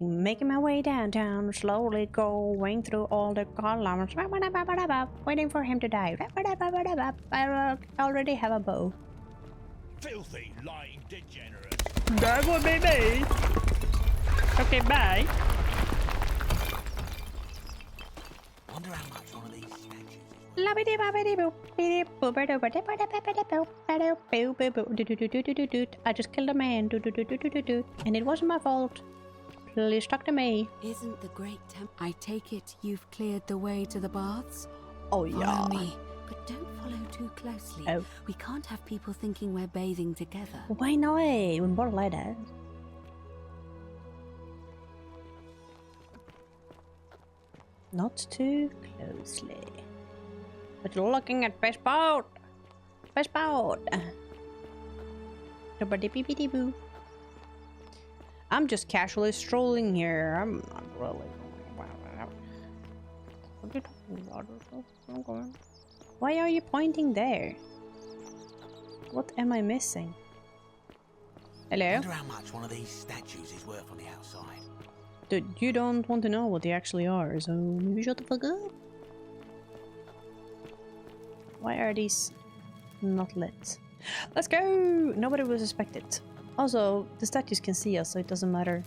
making my way downtown, slowly going through all the columns, waiting for him to die. I already have a bow. Filthy, lying degenerate. That would be me. Okay, bye. Wonder how much one of these statues is I just killed a man, and it wasn't my fault. Please talk to me. Isn't the great temple? I take it you've cleared the way to the baths? Oh yeah. Follow me, but don't follow too closely. Oh. We can't have people thinking we're bathing together. Why not? We bought later. Not too closely. But you're looking at fish boat. Fish boat. Boo. I'm just casually strolling here. I'm not really. What are you talking about? I'm going. Why are you pointing there? What am I missing? Hello? Wonder how much one of these statues is worth on the outside. Dude, you don't want to know what they actually are, so maybe shut the fuck up. Why are these not lit? Let's go! Nobody will suspect it. Also, the statues can see us, so it doesn't matter.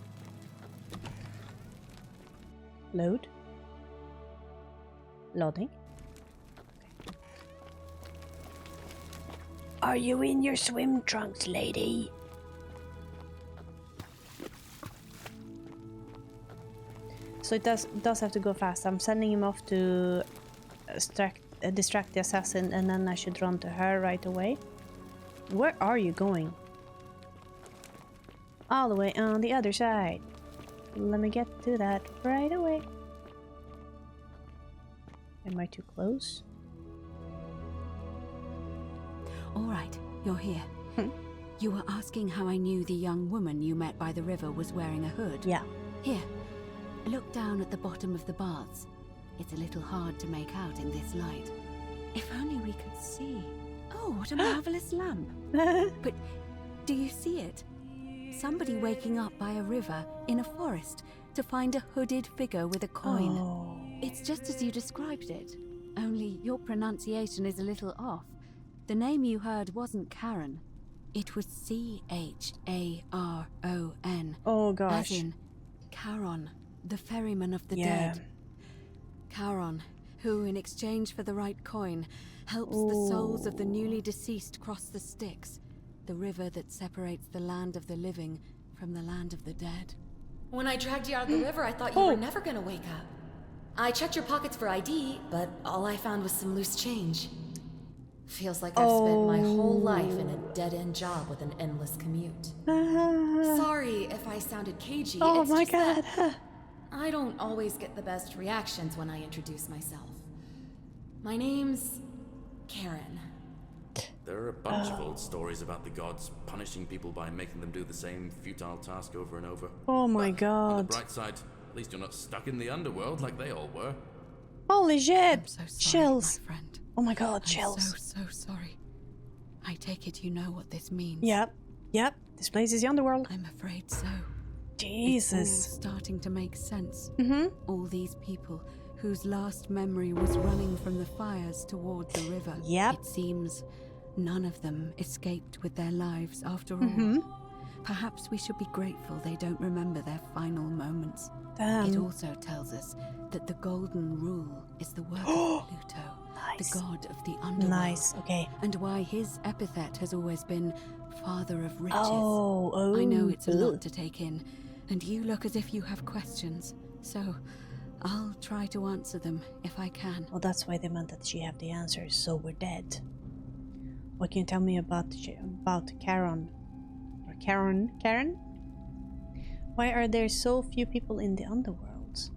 Load. Loading. Okay. Are you in your swim trunks, lady? So it does have to go fast. I'm sending him off to distract the assassin, and then I should run to her right away. Where are you going? All the way on the other side. Let me get to that right away. Am I too close? All right, you're here. You were asking how I knew the young woman you met by the river was wearing a hood. Yeah. Here, look down at the bottom of the baths. It's a little hard to make out in this light. If only we could see. Oh, what a marvelous lamp. But do you see it? Somebody waking up by a river in a forest to find a hooded figure with a coin. Oh. It's just as you described it, only your pronunciation is a little off. The name you heard wasn't Karen. It was C-H-A-R-O-N. Oh gosh. As in Charon, the ferryman of the Yeah. dead. Charon, who in exchange for the right coin, helps the souls of the newly deceased cross the Styx, the river that separates the land of the living from the land of the dead. When I dragged you out of the river, I thought you were never gonna wake up. I checked your pockets for ID, but all I found was some loose change. Feels like I've spent my whole life in a dead-end job with an endless commute. Sorry if I sounded cagey. Oh it's my just that god. I don't always get the best reactions when I introduce myself. My name's Karen. There are a bunch of old stories about the gods punishing people by making them do the same futile task over and over. Oh my On the god. bright side, at least you're not stuck in the underworld like they all were. Holy shit. I'm so sorry, Chills. my friend. Oh my god, I'm chills. so sorry. I take it you know what this means. Yep. Yep. This place is the underworld. I'm afraid so. It's all Jesus. starting to make sense. Mm-hmm. All these people whose last memory was running from the fires toward the river. Yep. It seems none of them escaped with their lives after all. Mm-hmm. Perhaps we should be grateful they don't remember their final moments. It Damn. also tells us that the Golden Rule is the work of Pluto, Nice. the god of the underworld. Nice. Okay. And why his epithet has always been Father of Riches. Oh. I know it's a lot ugh. to take in, and you look as if you have questions, so I'll try to answer them if I can. Well, that's why they meant that she have the answers, so we're dead. What can you tell me about Charon? Or Karen? Why are there so few people in the underworld?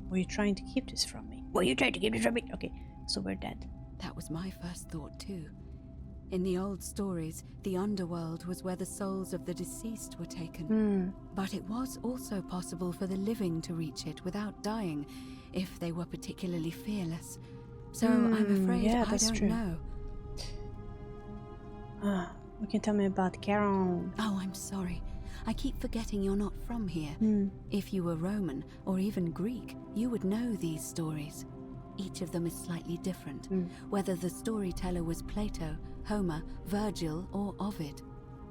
Were you trying to keep this from me? Okay, so we're dead. That was my first thought too. In the old stories, the underworld was where the souls of the deceased were taken. But it was also possible for the living to reach it without dying, if they were particularly fearless. So I'm afraid yeah, I that's don't true. know. What can you tell me about Charon? Oh, I'm sorry. I keep forgetting you're not from here. If you were Roman or even Greek, you would know these stories. Each of them is slightly different, whether the storyteller was Plato, Homer, Virgil, or Ovid.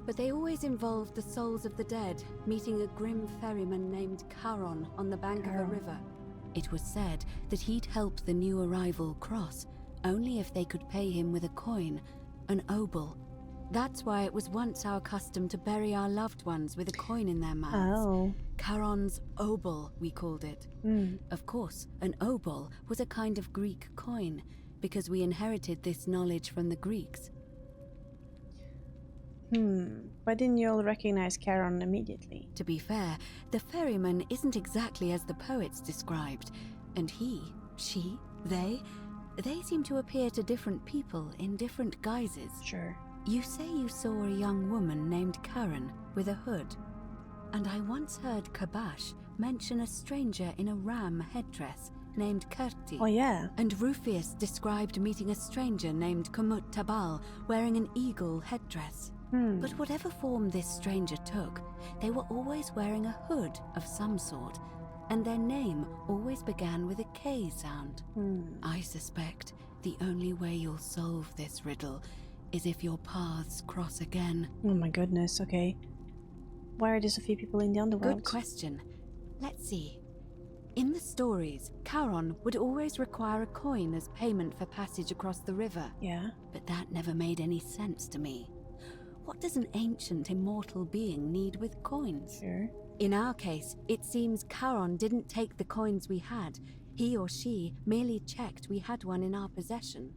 But they always involved the souls of the dead meeting a grim ferryman named Charon on the bank of a river. It was said that he'd help the new arrival cross, only if they could pay him with a coin, an obol. That's why it was once our custom to bury our loved ones with a coin in their mouths. Oh. Charon's obol, we called it. Of course, an obol was a kind of Greek coin, because we inherited this knowledge from the Greeks. Why didn't you all recognize Charon immediately? To be fair, the ferryman isn't exactly as the poets described, and he, she, they seem to appear to different people in different guises. Sure. You say you saw a young woman named Karen with a hood, and I once heard Kabash mention a stranger in a ram headdress named Kerti. Oh yeah. And Rufius described meeting a stranger named Kumut Tabal wearing an eagle headdress. But whatever form this stranger took, they were always wearing a hood of some sort, and their name always began with a K sound. I suspect the only way you'll solve this riddle is if your paths cross again. Oh my goodness, okay. Why are there so few people in the underworld? Good question. Let's see. In the stories, Charon would always require a coin as payment for passage across the river. Yeah. But that never made any sense to me. What does an ancient immortal being need with coins? Sure. In our case, it seems Charon didn't take the coins we had. He or she merely checked we had one in our possession.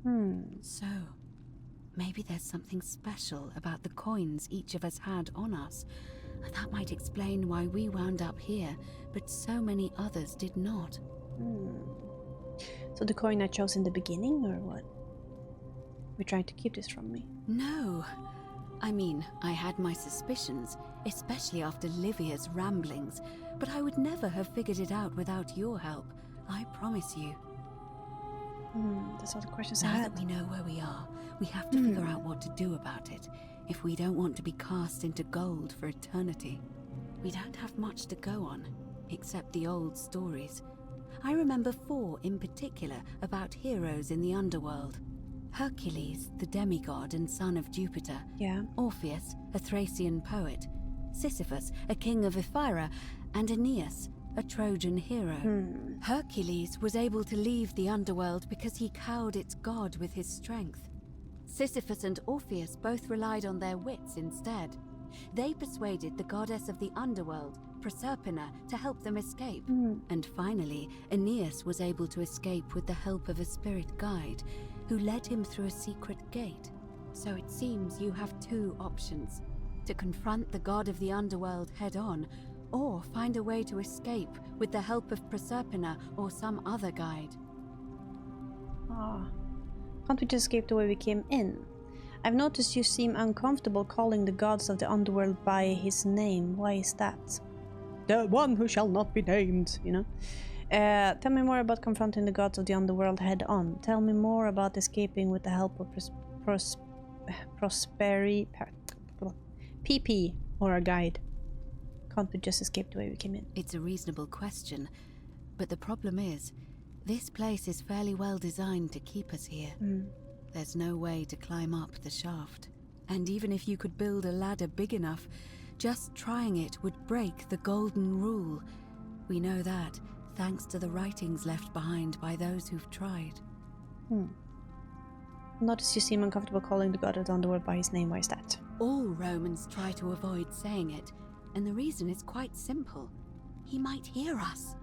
So, maybe there's something special about the coins each of us had on us. That might explain why we wound up here, but so many others did not. So the coin I chose in the beginning, or what? You're trying to keep this from me? No. I mean, I had my suspicions, especially after Livia's ramblings, but I would never have figured it out without your help. I promise you. That's all the questions I Now had. that we know where we are, we have to figure out what to do about it, if we don't want to be cast into gold for eternity. We don't have much to go on, except the old stories. I remember 4 in particular about heroes in the underworld. Hercules, the demigod and son of Jupiter. Yeah. Orpheus, a Thracian poet. Sisyphus, a king of Ephyra. And Aeneas, a Trojan hero. Hercules was able to leave the underworld because he cowed its god with his strength. Sisyphus and Orpheus both relied on their wits instead. They persuaded the goddess of the underworld, Proserpina, to help them escape. And finally, Aeneas was able to escape with the help of a spirit guide, who led him through a secret gate. So it seems you have 2 options: to confront the god of the underworld head-on, or find a way to escape with the help of Proserpina or some other guide. Can't we just escape the way we came in? I've noticed you seem uncomfortable calling the gods of the underworld by his name. Why is that? The one who shall not be named, you know? Tell me more about confronting the gods of the underworld head on. Tell me more about escaping with the help of PP or a guide. Can't we just escape the way we came in? It's a reasonable question, but the problem is, this place is fairly well designed to keep us here. There's no way to climb up the shaft. And even if you could build a ladder big enough, just trying it would break the golden rule. We know that, thanks to the writings left behind by those who've tried. Notice you seem uncomfortable calling the god of the underworld by his name. Why is that? All Romans try to avoid saying it, and the reason is quite simple. He might hear us.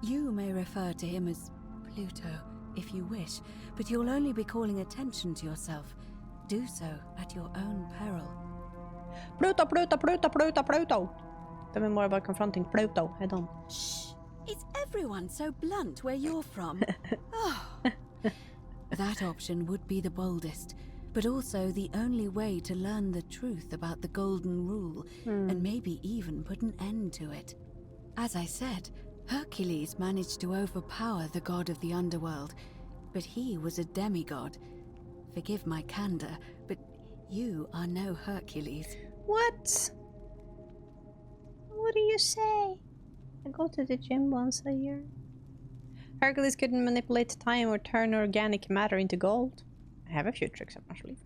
You may refer to him as Pluto, if you wish, but you'll only be calling attention to yourself. Do so at your own peril. Pluto, Pluto, Pluto, Pluto, Pluto! Tell me more about confronting Pluto head on. Shh! Is everyone so blunt where you're from? Oh. That option would be the boldest, but also the only way to learn the truth about the Golden Rule, and maybe even put an end to it. As I said, Hercules managed to overpower the god of the underworld, but he was a demigod. Forgive my candor, but you are no Hercules. What? you say? I go to the gym once a year. Hercules couldn't manipulate time or turn organic matter into gold. I have a few tricks up my sleeve.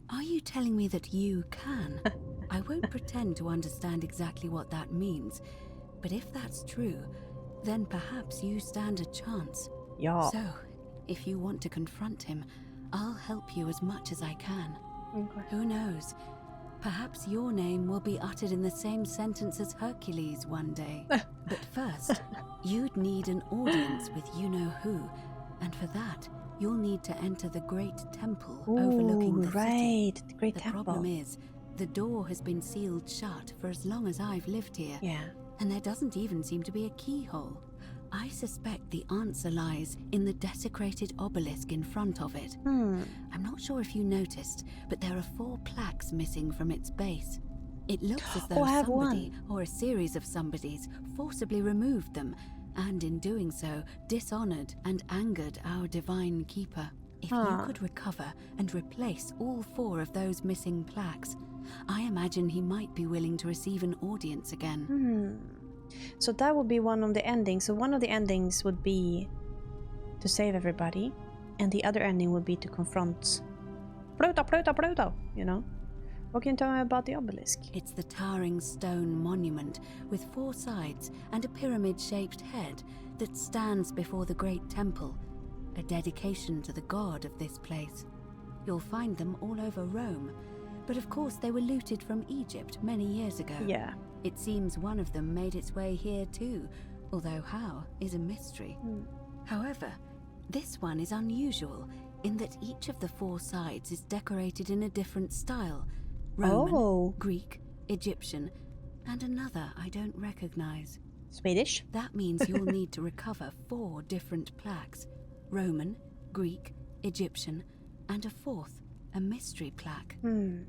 Are you telling me that you can? I won't pretend to understand exactly what that means, but if that's true, then perhaps you stand a chance. Yeah. So, if you want to confront him, I'll help you as much as I can. Okay. Who knows? Perhaps your name will be uttered in the same sentence as Hercules one day. But first, you'd need an audience with you-know-who, and for that, you'll need to enter the Great Temple overlooking the city. Right, the Great The Temple. problem is, the door has been sealed shut for as long as I've lived here. Yeah. And there doesn't even seem to be a keyhole. I suspect the answer lies in the desecrated obelisk in front of it. I'm not sure if you noticed, but there are 4 plaques missing from its base. It looks as though I have somebody, or a series of somebodies, forcibly removed them, and in doing so, dishonored and angered our divine keeper. If you could recover and replace all 4 of those missing plaques, I imagine he might be willing to receive an audience again. So that would be one of the endings. So one of the endings would be to save everybody, and the other ending would be to confront Pluto, you know? What can you tell me about the obelisk? It's the towering stone monument with 4 sides and a pyramid-shaped head that stands before the Great Temple, a dedication to the god of this place. You'll find them all over Rome, but of course they were looted from Egypt many years ago. Yeah. It seems one of them made its way here too, although how is a mystery. However, this one is unusual in that each of the 4 sides is decorated in a different style. Roman, Greek, Egyptian, and another I don't recognize. Swedish? That means you'll need to recover 4 different plaques. Roman, Greek, Egyptian, and a 4th, a mystery plaque. Where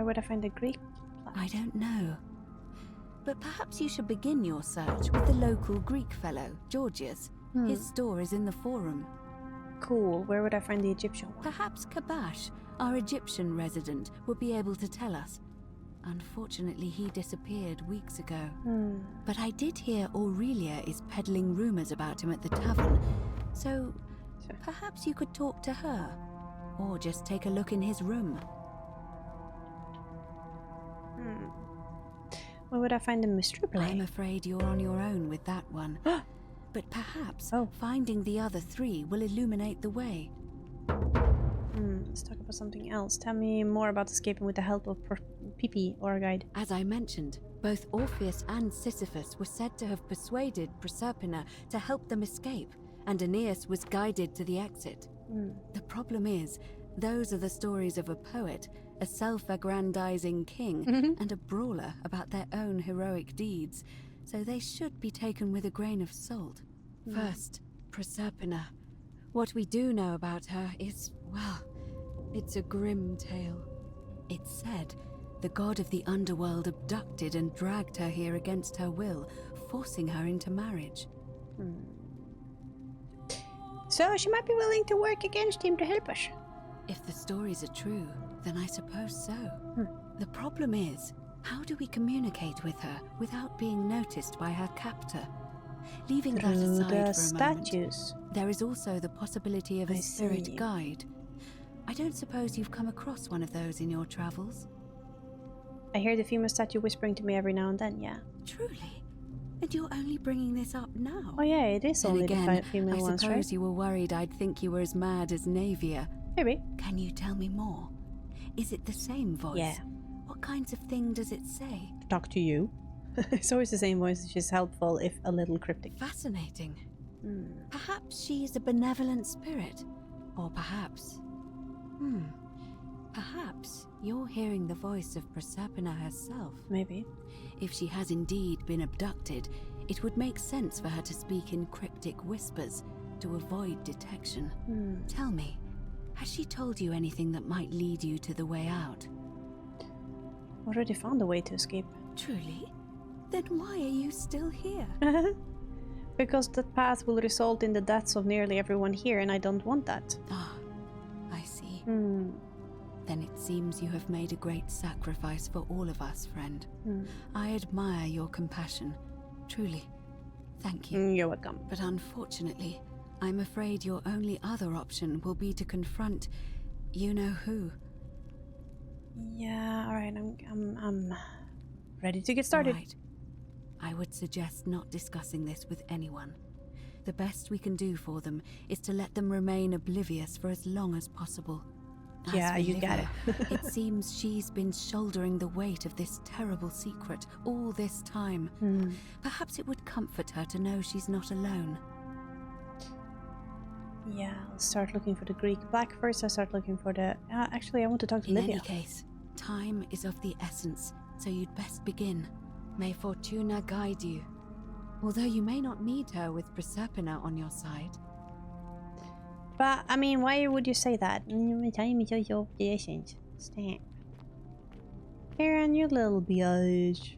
would I find the Greek plaque? I don't know. But perhaps you should begin your search with the local Greek fellow, Georgius. His store is in the forum. Cool. Where would I find the Egyptian one? Perhaps Kabash, our Egyptian resident, would be able to tell us. Unfortunately, he disappeared weeks ago. But I did hear Aurelia is peddling rumors about him at the tavern, so perhaps you could talk to her, or just take a look in his room. Where would I find the mystery plaque? I'm afraid you're on your own with that one. But perhaps finding the other 3 will illuminate the way. Let's talk about something else. Tell me more about escaping with the help of Pippi or a guide. As I mentioned, both Orpheus and Sisyphus were said to have persuaded Proserpina to help them escape, and Aeneas was guided to the exit. The problem is, those are the stories of a poet, a self-aggrandizing king, and a brawler about their own heroic deeds, so they should be taken with a grain of salt. First, Proserpina. What we do know about her is, well, it's a grim tale. It's said the god of the underworld abducted and dragged her here against her will, forcing her into marriage. So she might be willing to work against him to help us. If the stories are true, then I suppose so. The problem is, how do we communicate with her without being noticed by her captor? Leaving that Through aside the for a statues. moment, there is also the possibility of a I spirit see. guide. I don't suppose you've come across one of those in your travels? I hear the female statue whispering to me every now and then, yeah. Truly? And you're only bringing this up now? Oh yeah, it is Then only again, the female I ones, suppose right? you were worried I'd think you were as mad as Navia. Maybe. Can you tell me more? Is it the same voice? Yeah. What kinds of thing does it say? To talk to you. It's always the same voice, which is helpful if a little cryptic. Fascinating. Perhaps she is a benevolent spirit. Or perhaps... Perhaps you're hearing the voice of Proserpina herself. Maybe. If she has indeed been abducted, it would make sense for her to speak in cryptic whispers to avoid detection. Tell me, has she told you anything that might lead you to the way out? Already found a way to escape. Truly? Then why are you still here? Because that path will result in the deaths of nearly everyone here, and I don't want that. Ah, I see. Then it seems you have made a great sacrifice for all of us, friend. I admire your compassion. Truly. Thank you. You're welcome. But unfortunately, I'm afraid your only other option will be to confront you-know-who. Yeah, alright, I'm ready to get started. Right. I would suggest not discussing this with anyone. The best we can do for them is to let them remain oblivious for as long as possible. As Yeah, for you got Livia, it seems she's been shouldering the weight of this terrible secret all this time. Perhaps it would comfort her to know she's not alone. Yeah, I'll start looking for the Greek black first. I'll start looking for the... actually, I want to talk to In Livia. any case, time is of the essence, so you'd best begin. May Fortuna guide you. Although you may not need her with Proserpina on your side. But, I mean, why would you say that? Stop. Karen, you little bitch.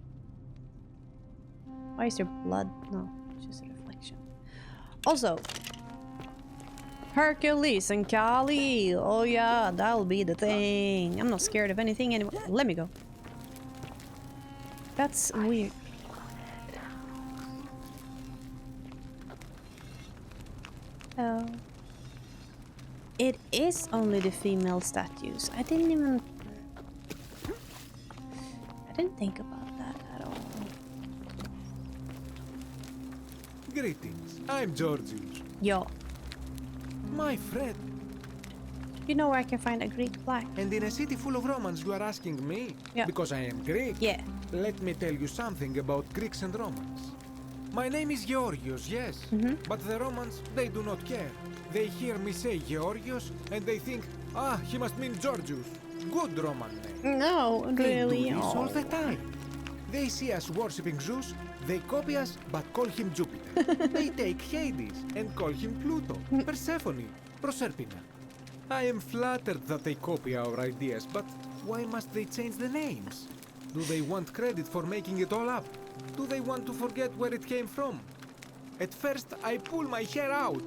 Why is there blood? No, it's just a reflection. Also, Hercules and Kali. Oh yeah, that'll be the thing. I'm not scared of anything anymore. Let me go. That's weird. Oh. It is only the female statues. I didn't think about that at all. Greetings, I'm Georgius. Yo, My friend. you know where I can find a Greek flag? And in a city full of Romans, you are asking me? Yeah. Because I am Greek? Yeah. Let me tell you something about Greeks and Romans. My name is Georgios, yes. But the Romans, they do not care. They hear me say Georgios, and they think, ah, he must mean Georgius. Good Roman name. No, They really. do this all Oh. the time. They see us worshipping Zeus, they copy us, but call him Jupiter. They take Hades and call him Pluto, Persephone, Proserpina. I am flattered that they copy our ideas, but why must they change the names? Do they want credit for making it all up? Do they want to forget where it came from? At first, I pull my hair out.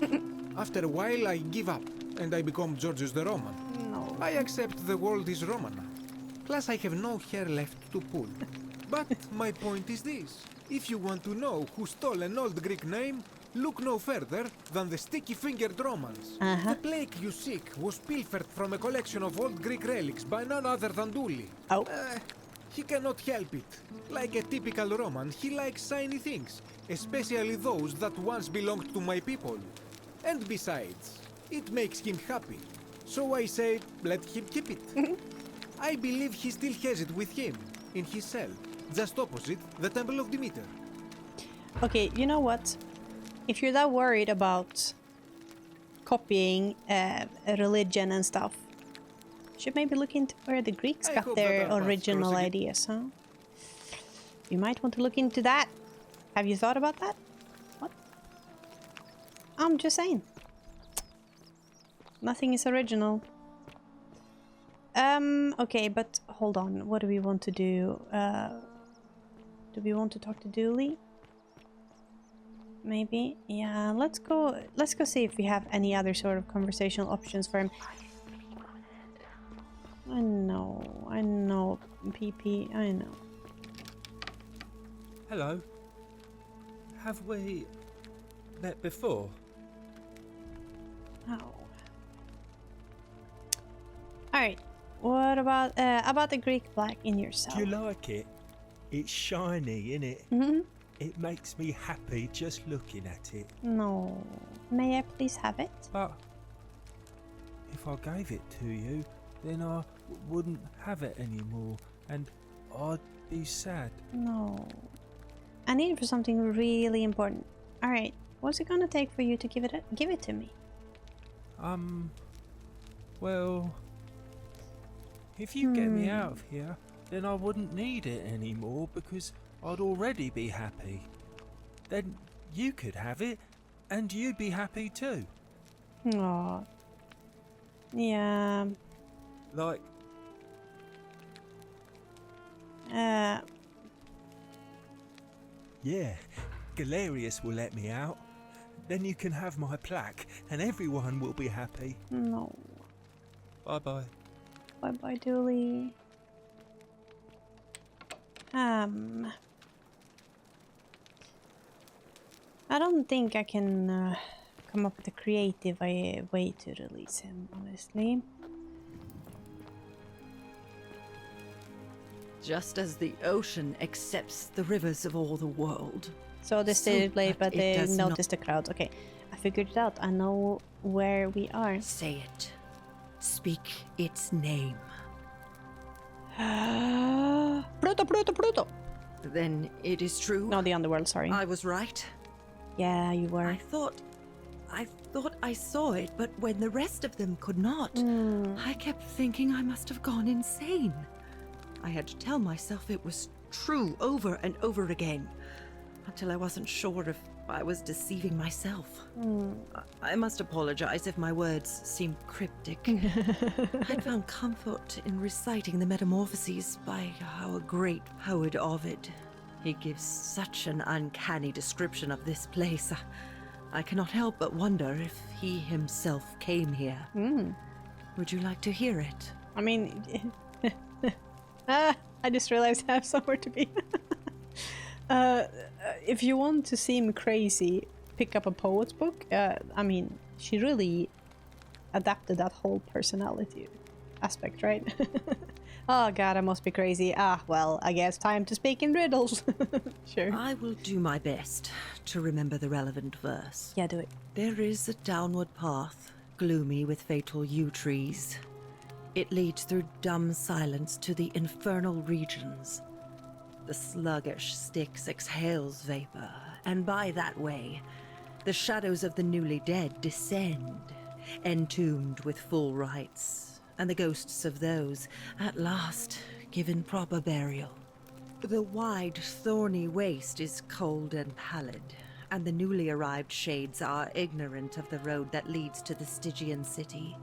After a while, I give up, and I become Georgius the Roman. No. I accept the world is Roman now. Plus, I have no hair left to pull. But my point is this. If you want to know who stole an old Greek name, look no further than the sticky-fingered Romans. The plaque you seek was pilfered from a collection of old Greek relics by none other than Douli. Oh. He cannot help it. Like a typical Roman, he likes shiny things, especially those that once belonged to my people. And besides, it makes him happy. So I say, let him keep it. I believe he still has it with him, in his cell, just opposite the Temple of Demeter. Okay, you know what? If you're that worried about copying a religion and stuff, you should maybe look into where the Greeks I got hope their that our paths original cross again. ideas, huh? You might want to look into that. Have you thought about that? What? I'm just saying. Nothing is original. Okay, but hold on. What do we want to do? Do we want to talk to Dooley? Maybe. Yeah, let's go see if we have any other sort of conversational options for him. I know, PP, I know. Hello. Have we met before? Oh. Alright. What about the Greek black in your cell? Do you like it? It's shiny, innit? Mm-hmm. It makes me happy just looking at it. No. May I please have it? But if I gave it to you, then I wouldn't have it anymore, and I'd be sad. No. I need it for something really important. Alright. What's it gonna take for you to give it to me? Well, if you get me out of here, then I wouldn't need it anymore because I'd already be happy. Then you could have it, and you'd be happy too. Aw. Yeah. Like, yeah, Galerius will let me out. Then you can have my plaque, and everyone will be happy. no. Bye-bye. Bye, Dooley. I don't think I can come up with a creative way to release him, honestly. Just as the ocean accepts the rivers of all the world. So they stayed So late, that but it they does not- noticed the crowd. Okay, I figured it out. I know where we are. Say it. Speak its name. Pluto! Then it is true. No, the underworld, sorry. I was right. Yeah, you were. I thought I saw it, but when the rest of them could not, I kept thinking I must have gone insane. I had to tell myself it was true over and over again, until I wasn't sure if I was deceiving myself. I must apologize if my words seem cryptic. I'd found comfort in reciting the Metamorphoses by our great poet Ovid. He gives such an uncanny description of this place. I cannot help but wonder if he himself came here. Would you like to hear it? I mean, I just realized I have somewhere to be. If you want to seem crazy, pick up a poet's book. I mean, she really adapted that whole personality aspect, right? Oh god, I must be crazy. Ah, well, I guess time to speak in riddles. Sure. I will do my best to remember the relevant verse. Yeah, do it. There is a downward path, gloomy with fatal yew trees. It leads through dumb silence to the infernal regions. The sluggish Styx exhales vapor, and by that way, the shadows of the newly dead descend, entombed with full rites, and the ghosts of those, at last, given proper burial. The wide, thorny waste is cold and pallid, and the newly arrived shades are ignorant of the road that leads to the Stygian city,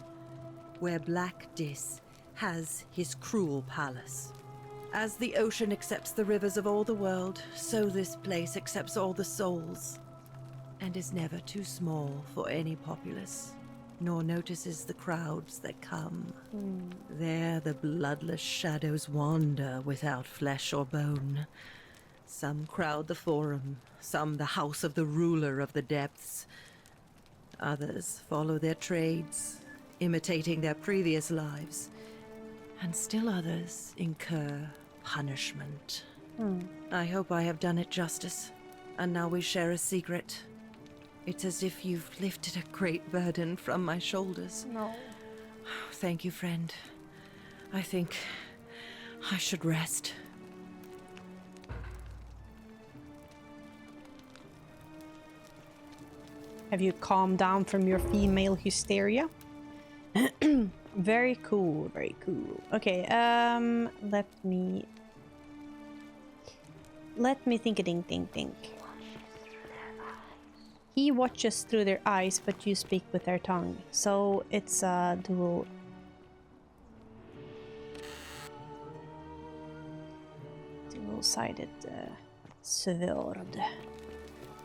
where Black Dis has his cruel palace. As the ocean accepts the rivers of all the world, so this place accepts all the souls, and is never too small for any populace, nor notices the crowds that come. There the bloodless shadows wander without flesh or bone. Some crowd the forum, some the house of the ruler of the depths. Others follow their trades, imitating their previous lives, and still others incur punishment. I hope I have done it justice, and now we share a secret. It's as if you've lifted a great burden from my shoulders. No. Thank you, friend. I think I should rest. Have you calmed down from your female hysteria? Very cool, very cool. Okay, let me think. He watches through their eyes, but you speak with their tongue. So it's a dual-sided sword.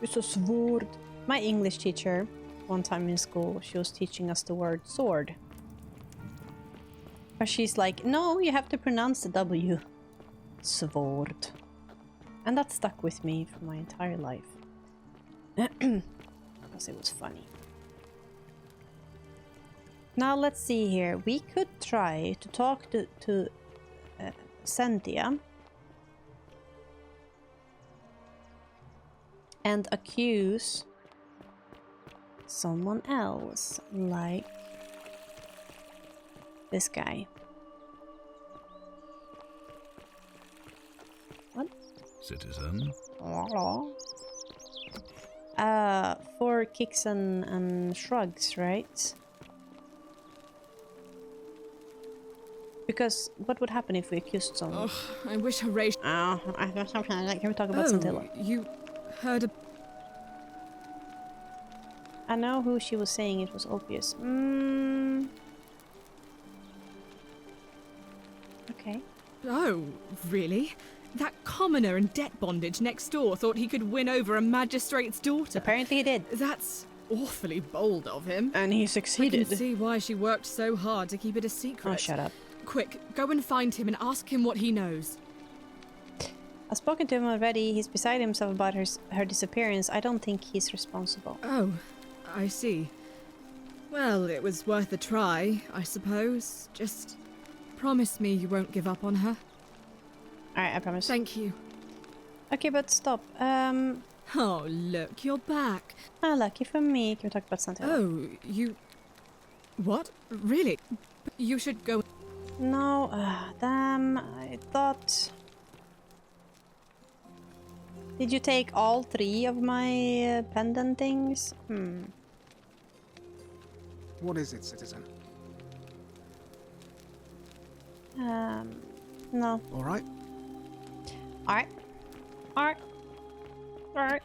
It's a sword. My English teacher, one time in school, she was teaching us the word sword. But she's like, no, you have to pronounce the W. Sword. And that stuck with me for my entire life. Because it was funny. Now let's see here. We could try to talk to Cynthia and accuse someone else, like this guy. What? Citizen? For kicks and shrugs, right? Because what would happen if we accused someone? Oh, I wish Horatio. Oh, I got something. Can we talk about Scintilla? You heard a... I know who she was saying. It was obvious. Okay. Oh, really? That commoner in debt bondage next door thought he could win over a magistrate's daughter. Apparently he did. That's awfully bold of him. And he I succeeded. can see why she worked so hard to keep it a secret. Oh, shut up. Quick, go and find him and ask him what he knows. I've spoken to him already. He's beside himself about her disappearance. I don't think he's responsible. Oh, I see. Well, it was worth a try, I suppose. Just promise me you won't give up on her. Alright, I promise. Thank you. Okay, but stop. Oh, look, you're back. Ah, lucky for me. Can we talk about Santiago? Oh, you... What? Really? You should go... No, damn. I thought... Did you take all 3 of my pendant things? What is it, citizen? No. All right. Alright. Alright. Alright.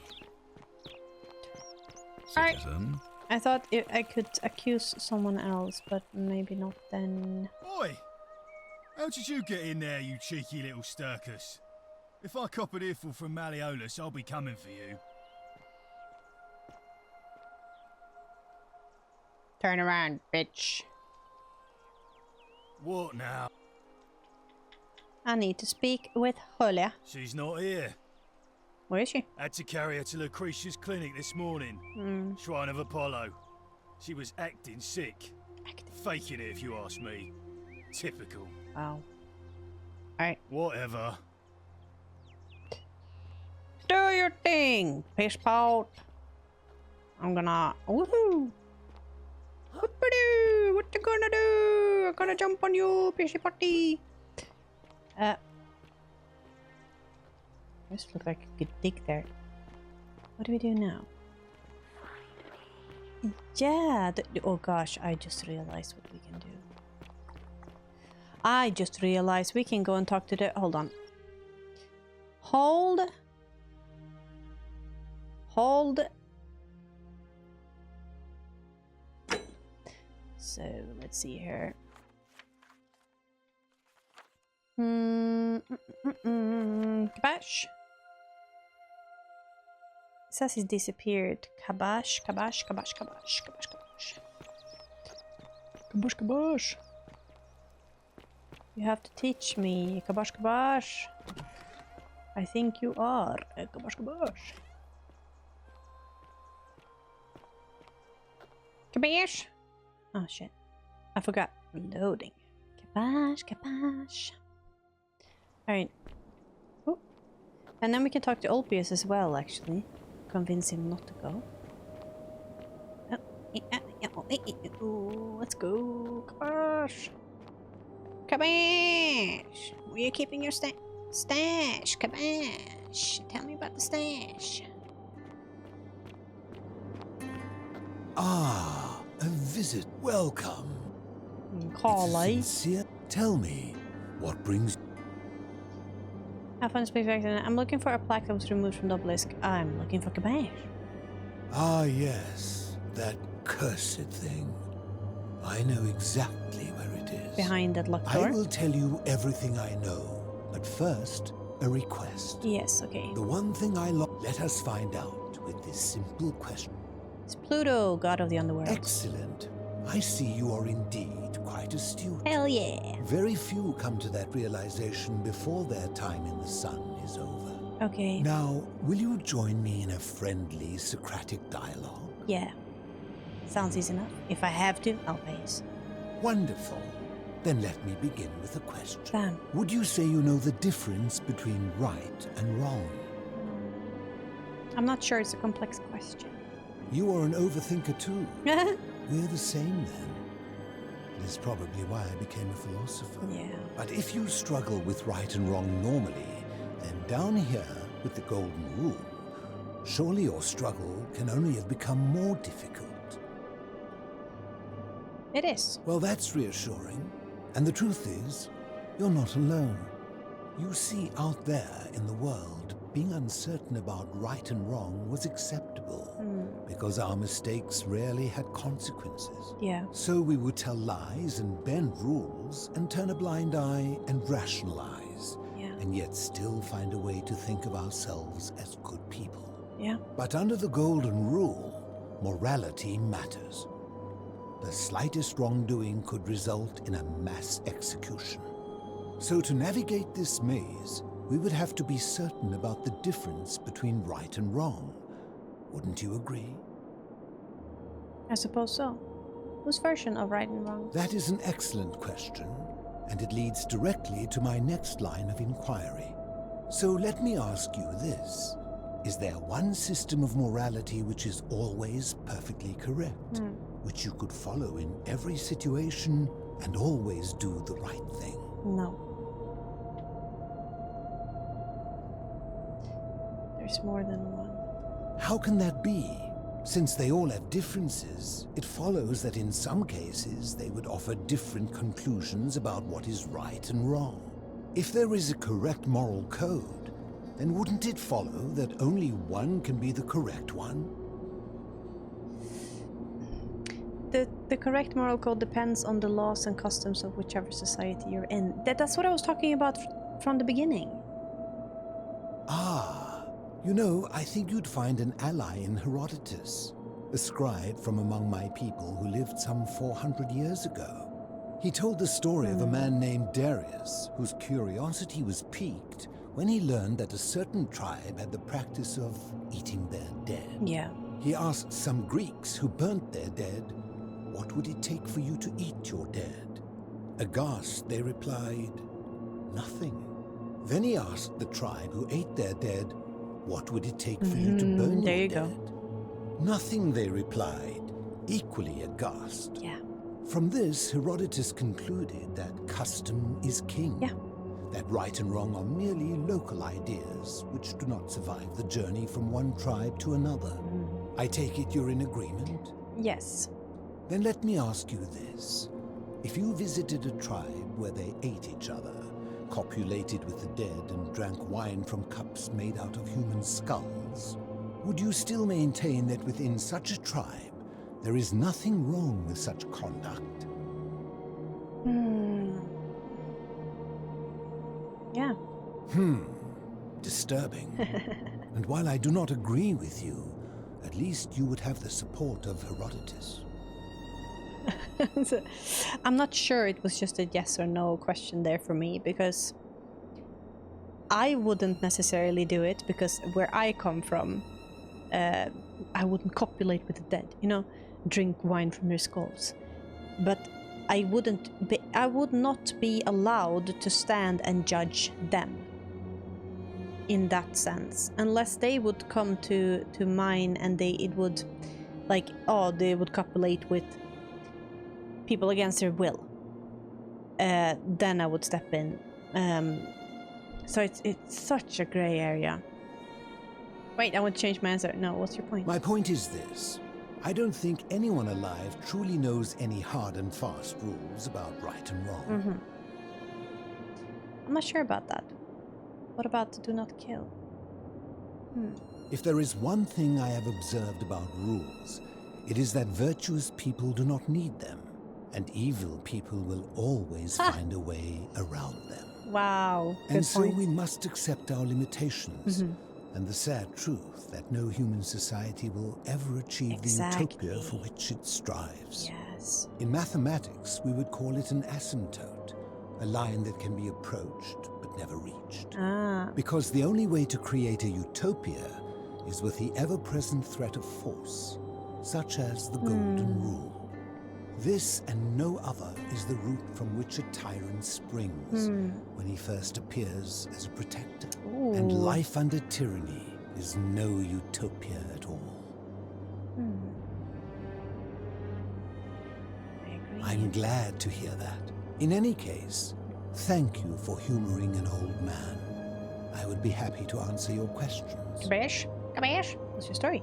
Alright. Citizen? I thought I could accuse someone else, but maybe not then. Oi! How did you get in there, you cheeky little Sturkus? If I cop an earful from Malleolus, I'll be coming for you. Turn around, bitch. What now? I need to speak with Julia. She's not here. Where is she? Had to carry her to Lucretia's clinic this morning. Shrine of Apollo. She was acting sick. Faking it, if you ask me. Typical. Wow. Alright. Whatever. Do your thing, piss pot. I'm gonna... Woohoo! Whoop-a-doo! What you gonna do? I'm gonna jump on you, pissy potty. This looks like a good dig there. What do we do now? Yeah, oh gosh, I just realized what we can do. I just realized we can go and talk to the... Hold on. Hold. So, let's see here. Kabash. It says he's disappeared. Kabash. You have to teach me. Kabash. I think you are. Kabash. Kabash. Oh shit. I forgot. Loading. Kabash. Alright. Oh. And then we can talk to Ulpius as well, actually. Convince him not to go. Oh, let's go. Kabash. Where are you keeping your stash? Kabash. Tell me about the stash. Ah, a visit. Welcome. Carly. Sincere. Tell me, what brings... Have fun space accident. I'm looking for a plaque that was removed from the obelisk. I'm looking for Kabash. Ah, yes. That cursed thing. I know exactly where it is. Behind that locked door? I will tell you everything I know. But first, a request. Yes, okay. The one thing I let us find out with this simple question. It's Pluto, god of the underworld. Excellent. I see you are indeed quite astute. Hell yeah. Very few come to that realization before their time in the sun is over. Okay. Now, will you join me in a friendly Socratic dialogue? Yeah. Sounds easy enough. If I have to, I'll pace. Wonderful. Then let me begin with a question. Bam. Would you say you know the difference between right and wrong? I'm not sure, it's a complex question. You are an overthinker too. We're the same then. It is probably why I became a philosopher. Yeah. But if you struggle with right and wrong normally, then down here with the golden rule, surely your struggle can only have become more difficult. It is. Well, that's reassuring. And the truth is, you're not alone. You see, out there in the world, being uncertain about right and wrong was acceptable. Because our mistakes rarely had consequences. Yeah. So we would tell lies and bend rules and turn a blind eye and rationalize. Yeah. And yet still find a way to think of ourselves as good people. Yeah. But under the golden rule, morality matters. the slightest wrongdoing could result in a mass execution. So to navigate this maze, we would have to be certain about the difference between right and wrong. Wouldn't you agree? I suppose so. Whose version of right and wrong? That is an excellent question, and it leads directly to my next line of inquiry. So let me ask you this. Is there one system of morality which is always perfectly correct, which you could follow in every situation and always do the right thing? No. There's more than one. How can that be? Since they all have differences, it follows that in some cases they would offer different conclusions about what is right and wrong. If there is a correct moral code, then wouldn't it follow that only one can be the correct one? The correct moral code depends on the laws and customs of whichever society you're in. That's what I was talking about from the beginning. Ah. You know, I think you'd find an ally in Herodotus, a scribe from among my people who lived some 400 years ago. He told the story of a man named Darius, whose curiosity was piqued when he learned that a certain tribe had the practice of eating their dead. Yeah. He asked some Greeks who burnt their dead, "What would it take for you to eat your dead?" Aghast, they replied, "Nothing." Then he asked the tribe who ate their dead, "What would it take for you to burn your dead?" "Nothing," they replied, equally aghast. Yeah. From this, Herodotus concluded that custom is king. Yeah. That right and wrong are merely local ideas which do not survive the journey from one tribe to another. I take it you're in agreement? Yes. Then let me ask you this. If you visited a tribe where they ate each other, copulated with the dead and drank wine from cups made out of human skulls, would you still maintain that within such a tribe there is nothing wrong with such conduct? Yeah. Disturbing. And while I do not agree with you, at least you would have the support of Herodotus. I'm not sure it was just a yes or no question there for me, because I wouldn't necessarily do it, because where I come from, I wouldn't copulate with the dead, drink wine from their skulls. But I would not be allowed to stand and judge them in that sense, unless they would come to mine and they would copulate with people against their will. Then I would step in. So it's such a gray area. Wait, I would change my answer. No, what's your point? My point is this. I don't think anyone alive truly knows any hard and fast rules about right and wrong. I'm not sure about that. What about do not kill? If there is one thing I have observed about rules, it is that virtuous people do not need them, and evil people will always find a way around them. Wow. And so we must accept our limitations, and the sad truth that no human society will ever achieve the utopia for which it strives. Yes. In mathematics, we would call it an asymptote, a line that can be approached but never reached. Because the only way to create a utopia is with the ever-present threat of force, such as the Golden Rule. This and no other is the root from which a tyrant springs when he first appears as a protector. And life under tyranny is no utopia at all. I agree. I'm glad to hear that. In any case, thank you for humoring an old man. I would be happy to answer your questions. Kabash? What's your story?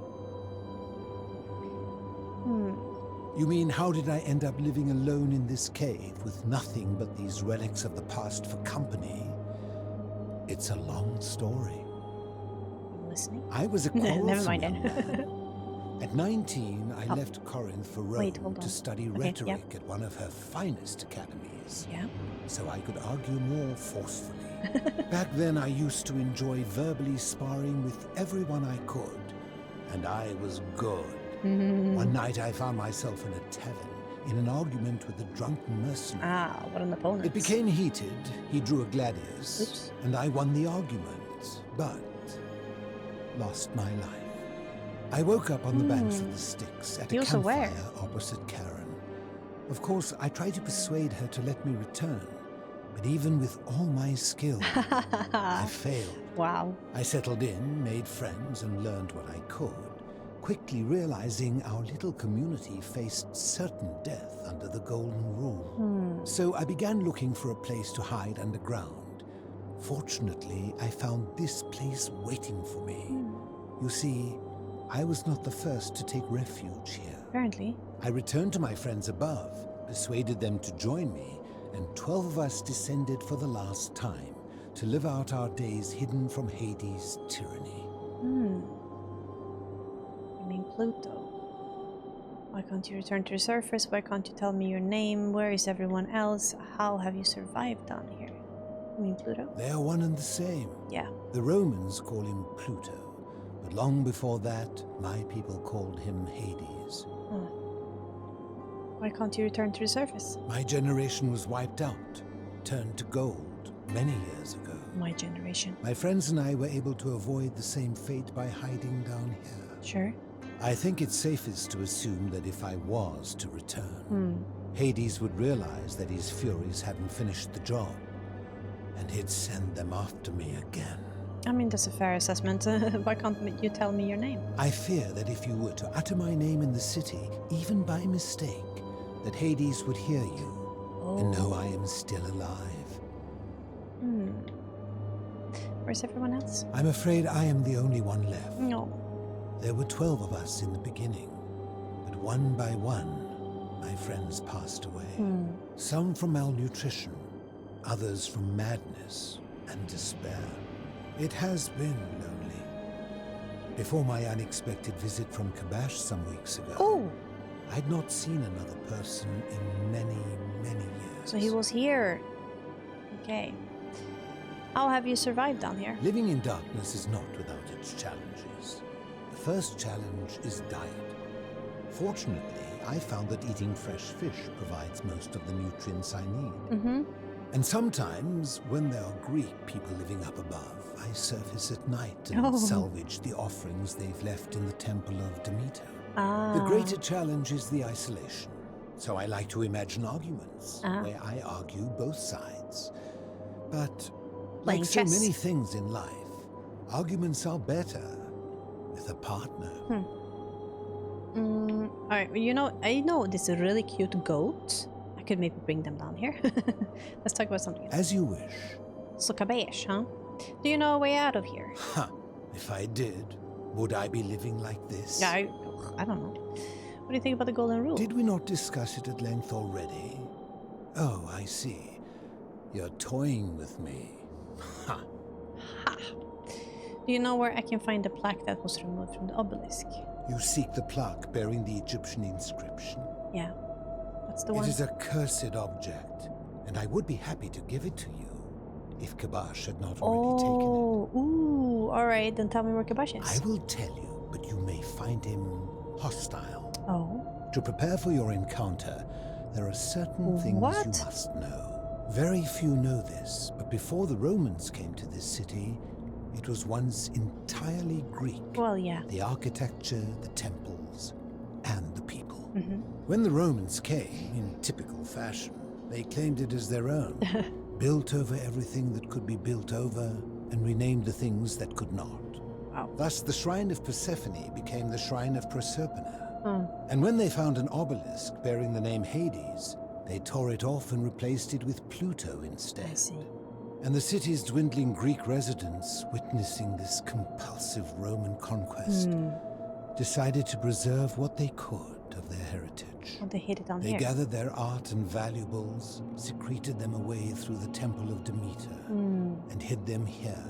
You mean, how did I end up living alone in this cave with nothing but these relics of the past for company? It's a long story. I'm listening. I was a quarrelsome Never mind young man. At 19, I left Corinth for Rome to study rhetoric at one of her finest academies. Yeah. So I could argue more forcefully. Back then, I used to enjoy verbally sparring with everyone I could, and I was good. One night I found myself in a tavern, in an argument with a drunken mercenary. Ah, what an opponent. It became heated. He drew a gladius, Oops. and I won the argument, but lost my life. I woke up on the banks of the Styx at He a was aware. campfire opposite Karen. Of course, I tried to persuade her to let me return, but even with all my skill, I failed. Wow. I settled in, made friends, and learned what I could, quickly realizing our little community faced certain death under the Golden Rule. So I began looking for a place to hide underground. Fortunately, I found this place waiting for me. You see, I was not the first to take refuge here. Apparently. I returned to my friends above, persuaded them to join me, and 12 of us descended for the last time to live out our days hidden from Hades' tyranny. I mean Pluto. Why can't you return to the surface? Why can't you tell me your name? Where is everyone else? How have you survived down here? I mean Pluto? They are one and the same. Yeah. The Romans call him Pluto, but long before that, my people called him Hades. Why can't you return to the surface? My generation was wiped out, turned to gold, many years ago. My generation. My friends and I were able to avoid the same fate by hiding down here. Sure. I think it's safest to assume that if I was to return, Hades would realize that his furies hadn't finished the job, and he'd send them after me again. I mean, that's a fair assessment. Why can't you tell me your name? I fear that if you were to utter my name in the city, even by mistake, that Hades would hear you and know I am still alive. Where's everyone else? I'm afraid I am the only one left. No. There were 12 of us in the beginning, but one by one, my friends passed away. Some from malnutrition, others from madness and despair. It has been lonely. Before my unexpected visit from Kabash some weeks ago, I'd not seen another person in many, many years. So he was here. Okay. How have you survived down here? Living in darkness is not without its challenges. The first challenge is diet. Fortunately, I found that eating fresh fish provides most of the nutrients I need. And sometimes, when there are Greek people living up above, I surface at night and salvage the offerings they've left in the temple of Demeter. The greater challenge is the isolation. So I like to imagine arguments, where I argue both sides. But Playing like so chess. many things in life, arguments are better with a partner. Alright, you know, I know this really cute goat. I could maybe bring them down here. Let's talk about something else. As you wish. So Kabesh, huh? Do you know a way out of here? If I did, would I be living like this? Yeah, I don't know. What do you think about the Golden Rule? Did we not discuss it at length already? Oh, I see. You're toying with me. Ha! Do you know where I can find the plaque that was removed from the obelisk? You seek the plaque bearing the Egyptian inscription? Yeah. That's the one. It is a cursed object, and I would be happy to give it to you if Kabash had not already taken it. Ooh, alright, then tell me where Kabash is. I will tell you, but you may find him hostile. Oh. To prepare for your encounter, there are certain things you must know. Very few know this, but before the Romans came to this city, it was once entirely Greek. Well, yeah. The architecture, the temples, and the people. When the Romans came, in typical fashion, they claimed it as their own, built over everything that could be built over, and renamed the things that could not. Wow. Thus, the Shrine of Persephone became the Shrine of Proserpina. And when they found an obelisk bearing the name Hades, they tore it off and replaced it with Pluto instead. I see. And the city's dwindling Greek residents, witnessing this compulsive Roman conquest, decided to preserve what they could of their heritage. Oh, they hid it down They here. gathered their art and valuables, secreted them away through the Temple of Demeter, and hid them here,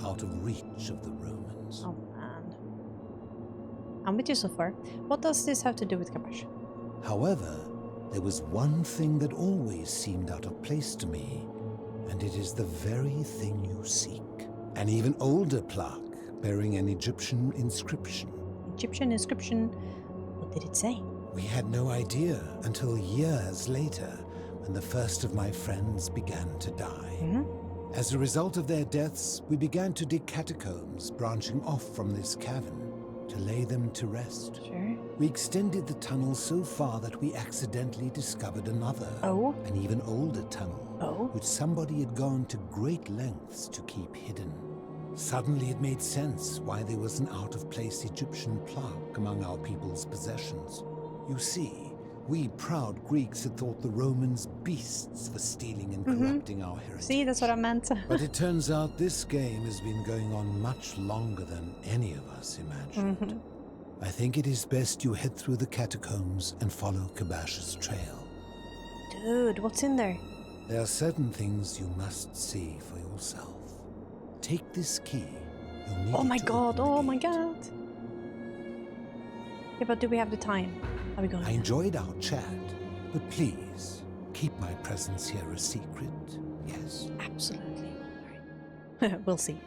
out of reach of the Romans. Oh, man. I'm with you so far. What does this have to do with Kabash? However, there was one thing that always seemed out of place to me, and it is the very thing you seek. An even older plaque bearing an Egyptian inscription. Egyptian inscription. What did it say? We had no idea until years later when the first of my friends began to die. As a result of their deaths, we began to dig catacombs branching off from this cavern to lay them to rest. Sure. We extended the tunnel so far that we accidentally discovered another, an even older tunnel, which somebody had gone to great lengths to keep hidden. Suddenly it made sense why there was an out-of-place Egyptian plaque among our people's possessions. You see, we proud Greeks had thought the Romans beasts for stealing and corrupting our heritage. See, that's what I meant. But it turns out this game has been going on much longer than any of us imagined. I think it is best you head through the catacombs and follow Kabash's trail. Dude, what's in there? There are certain things you must see for yourself. Take this key. You'll need Oh it my to god, open the oh my gate. god. Yeah, but do we have the time? Are we going? I enjoyed our chat, but please keep my presence here a secret. Yes. Absolutely. Alright. We'll see.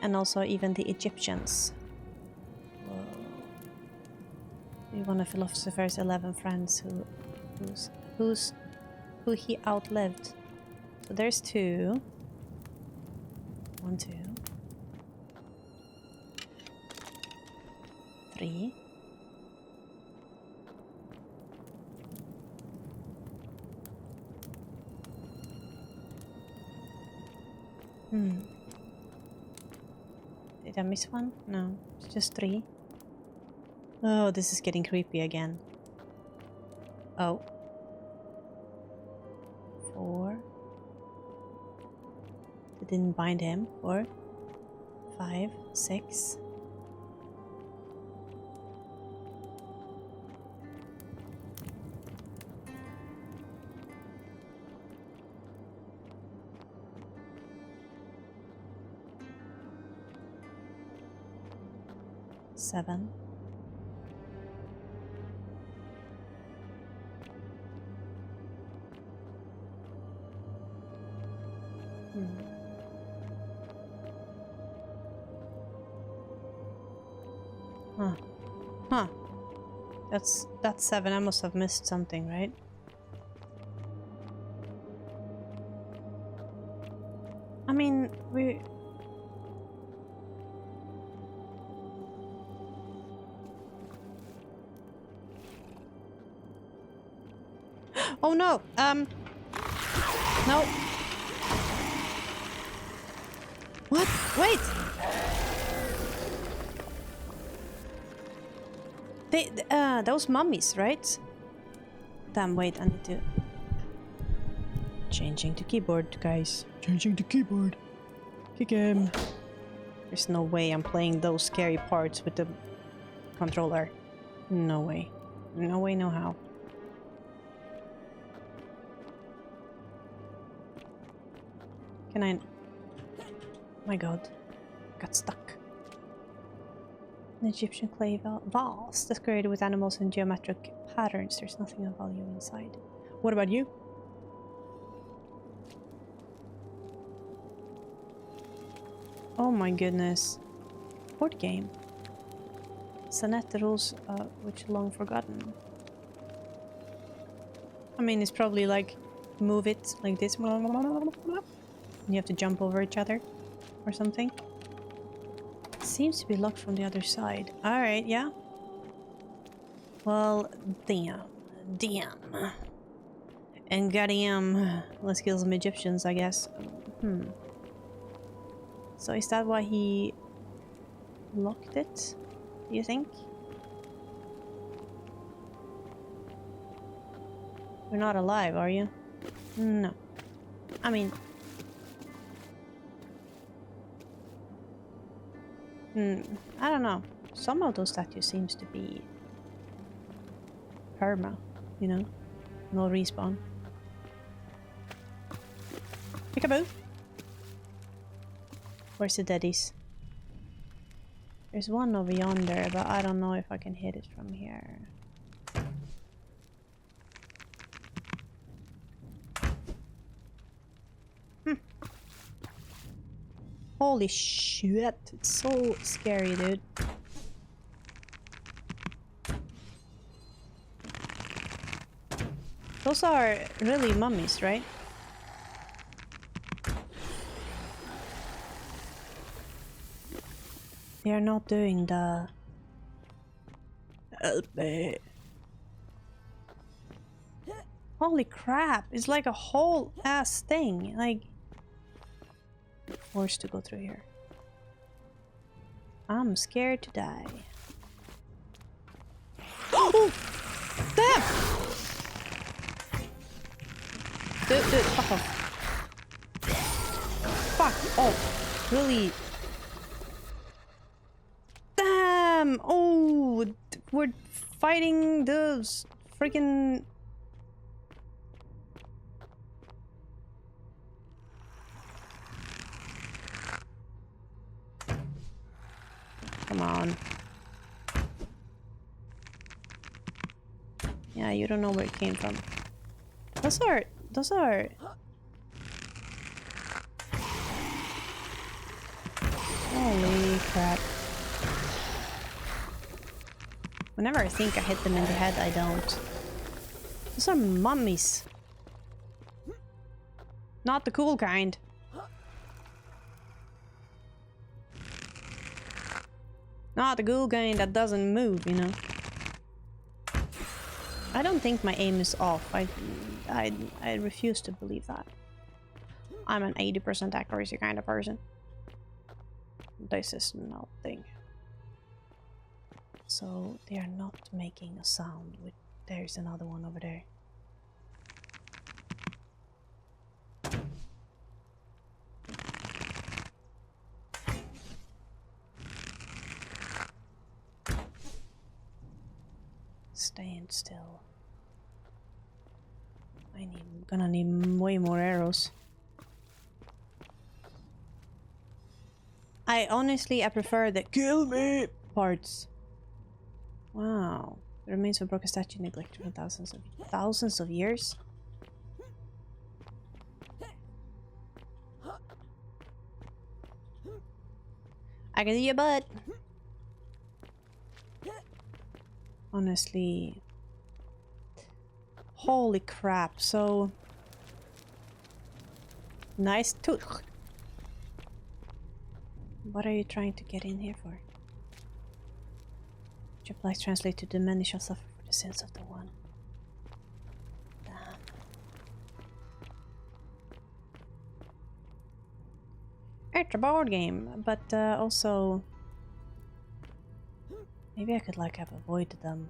And also even the Egyptians. Whoa. One of Philosopher's 11 friends who he outlived. So there's 2. 1, 2. 3. Did I miss one? No, it's just 3. Oh, this is getting creepy again. Oh. 4. They didn't bind him. 4. 5. 6. Seven. Huh. That's 7. I must have missed something, right? I mean, we... Oh no! No! What? Wait! Those mummies, right? Damn, wait, I need to... Changing to keyboard, guys. Changing to keyboard. Kick him. There's no way I'm playing those scary parts with the controller. No way. No way, no how. Can I... My god. Got stuck. An Egyptian clay vase decorated with animals and geometric patterns. There's nothing of value inside. What about you? Oh my goodness. Board game. Sonnet, the rules which long forgotten. I mean, it's probably like move it like this. You have to jump over each other or something. It seems to be locked from the other side. Alright, yeah. Well, damn. Damn. And goddamn. Let's kill some Egyptians, I guess. So is that why he locked it? Do you think? You're not alive, are you? No. I mean... I don't know. Some of those statues seems to be perma, you know? No respawn. Peekaboo! Where's the daddies? There's one over yonder, but I don't know if I can hit it from here. Holy shit. It's so scary, dude. Those are really mummies, right? They are not doing the... Help me. Holy crap, it's like a whole ass thing. Like... Forced to go through here. I'm scared to die. Oh! Damn! Dude, fuck off. Fuck off. Really? Damn! Oh! We're fighting those freaking... Come on. Yeah, you don't know where it came from. Those are... Holy crap. Whenever I think I hit them in the head, I don't. Those are mummies. Not the cool kind. Not the cool kind that doesn't move, you know. I don't think my aim is off. I refuse to believe that. I'm an 80% accuracy kind of person. This is nothing. So they are not making a sound. There's another one over there. Staying still. Gonna need way more arrows. I prefer the kill me parts. Wow. The remains of a broken statue neglected for thousands of years. I can see your butt. Honestly. Holy crap, so... Nice tooth. What are you trying to get in here for? Which applies translate to the many shall suffer for the sins of the one. Damn. It's a board game, but also... Maybe I could like have avoided them.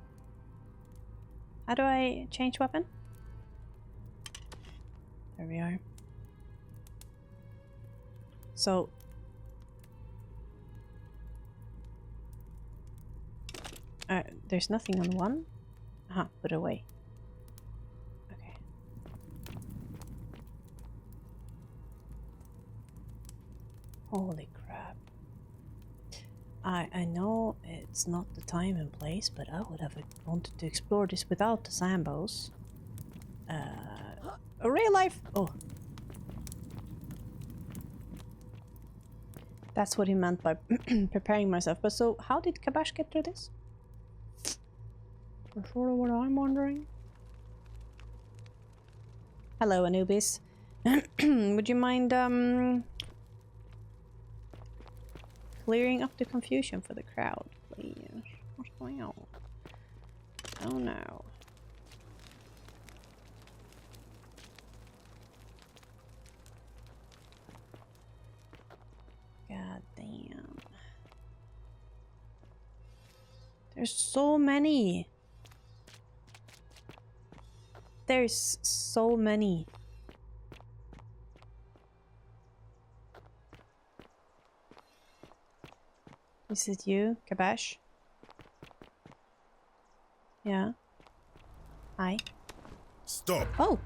How do I change weapon? There we are. So... there's nothing on one? Aha, put away. Okay. Holy crap. I know it's not the time and place, but I would have wanted to explore this without the Zambos. A real life... Oh. That's what he meant by preparing myself. But so, how did Kabash get through this? That's sort of what I'm wondering. Hello, Anubis. Would you mind, clearing up the confusion for the crowd, please? What's going on? Oh no. God damn. There's so many. There's so many. Is it you, Kabash? Yeah. Hi. Stop. Oh.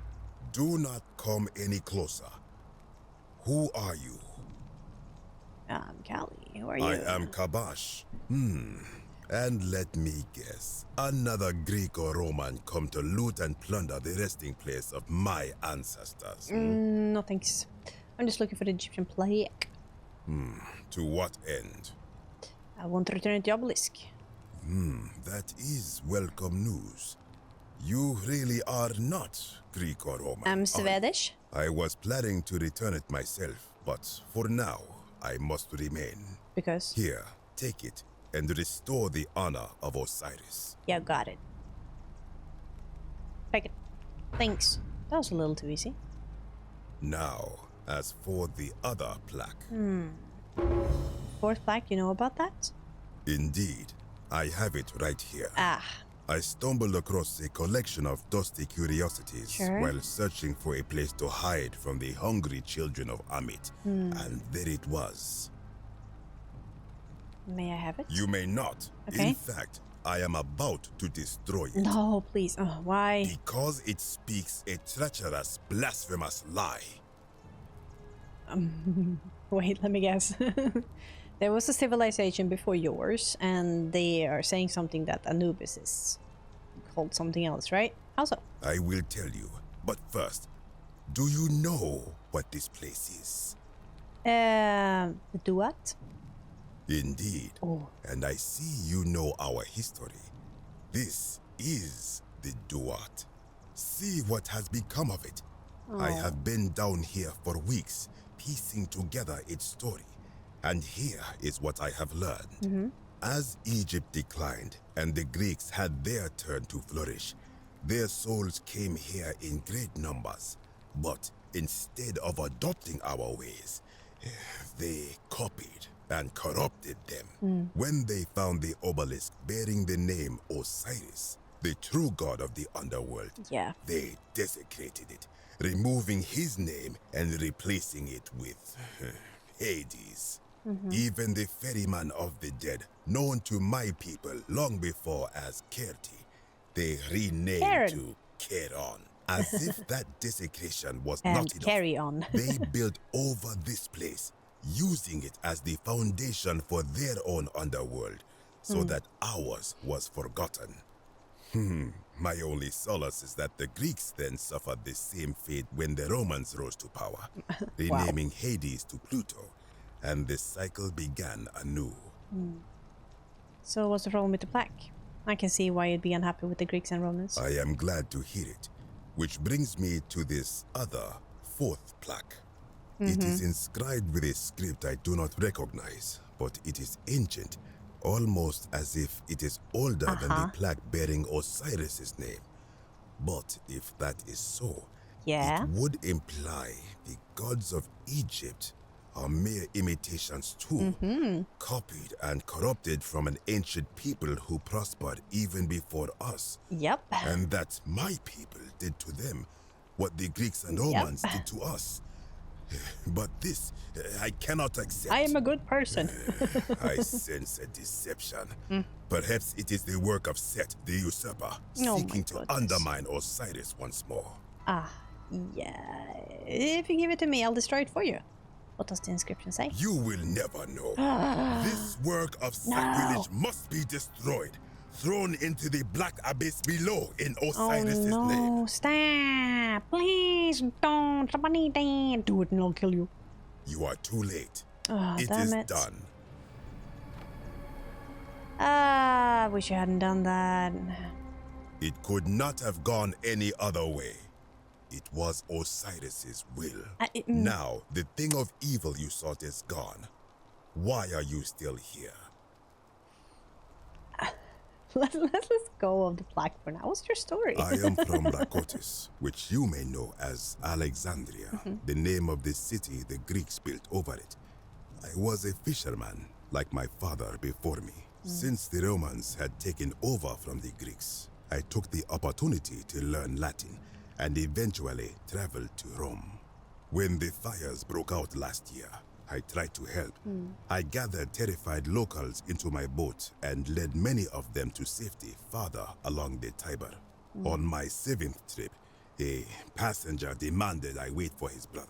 Do not come any closer. Who are you? I'm Callie. Who are you? I am Kabash. And let me guess. Another Greek or Roman come to loot and plunder the resting place of my ancestors. No thanks. I'm just looking for the Egyptian plague. To what end? I want to return to Obelisk. That is welcome news. You really are not Greek or Roman. I'm Swedish. I was planning to return it myself, but for now, I must remain. Because? Here, take it and restore the honor of Osiris. Yeah, got it. Take it. Thanks. That was a little too easy. Now, as for the other plaque. Fourth plaque, you know about that? Indeed, I have it right here. Ah. I stumbled across a collection of dusty curiosities Sure. while searching for a place to hide from the hungry children of Amit. And there it was. May I have it? You may not. Okay. In fact, I am about to destroy it. No, please. Oh, why? Because it speaks a treacherous, blasphemous lie. Wait, let me guess. There was a civilization before yours, and they are saying something that Anubis is called something else, right? How so? I will tell you. But first, do you know what this place is? The Duat? Indeed. Oh. And I see you know our history. This is the Duat. See what has become of it. I have been down here for weeks, piecing together its story. And here is what I have learned. As Egypt declined and the Greeks had their turn to flourish, their souls came here in great numbers. But instead of adopting our ways, they copied and corrupted them. When they found the obelisk bearing the name Osiris, the true god of the underworld, Yeah. they desecrated it, removing his name and replacing it with Hades. Even the ferryman of the dead, known to my people long before as Kerti, they renamed Karen. to Keron. As if that desecration was And not enough, carry on. they built over this place, using it as the foundation for their own underworld, so that ours was forgotten. My only solace is that the Greeks then suffered the same fate when the Romans rose to power, renaming Hades to Pluto, and the cycle began anew. So what's the problem with the plaque? I can see why you'd be unhappy with the Greeks and Romans. I am glad to hear it, which brings me to this other fourth plaque. It is inscribed with a script I do not recognize, but it is ancient, almost as if it is older than the plaque bearing Osiris's name. But if that is so, Yeah. it would imply the gods of Egypt are mere imitations too, copied and corrupted from an ancient people who prospered even before us. Yep. And that my people did to them what the Greeks and Romans did to us. But this, I cannot accept. I am a good person. I sense a deception. Perhaps it is the work of Set, the usurper, Oh my seeking to goodness. undermine Osiris once more. Yeah. If you give it to me, I'll destroy it for you. What does the inscription say? You will never know. This work of sacrilege must be destroyed, thrown into the black abyss below in Osiris' Oh name. no, stop. Please don't. Somebody do it and I'll kill you. You are too late. Oh, It damn is it. done. I wish you hadn't done that. It could not have gone any other way. It was Osiris's will. Now, the thing of evil you sought is gone. Why are you still here? Let's go of the plaque for now. What's your story? I am from Rakotis, which you may know as Alexandria, the name of the city the Greeks built over it. I was a fisherman, like my father before me. Since the Romans had taken over from the Greeks, I took the opportunity to learn Latin and eventually traveled to Rome. When the fires broke out last year, I tried to help. I gathered terrified locals into my boat and led many of them to safety farther along the Tiber. On my 7th trip, a passenger demanded I wait for his brother.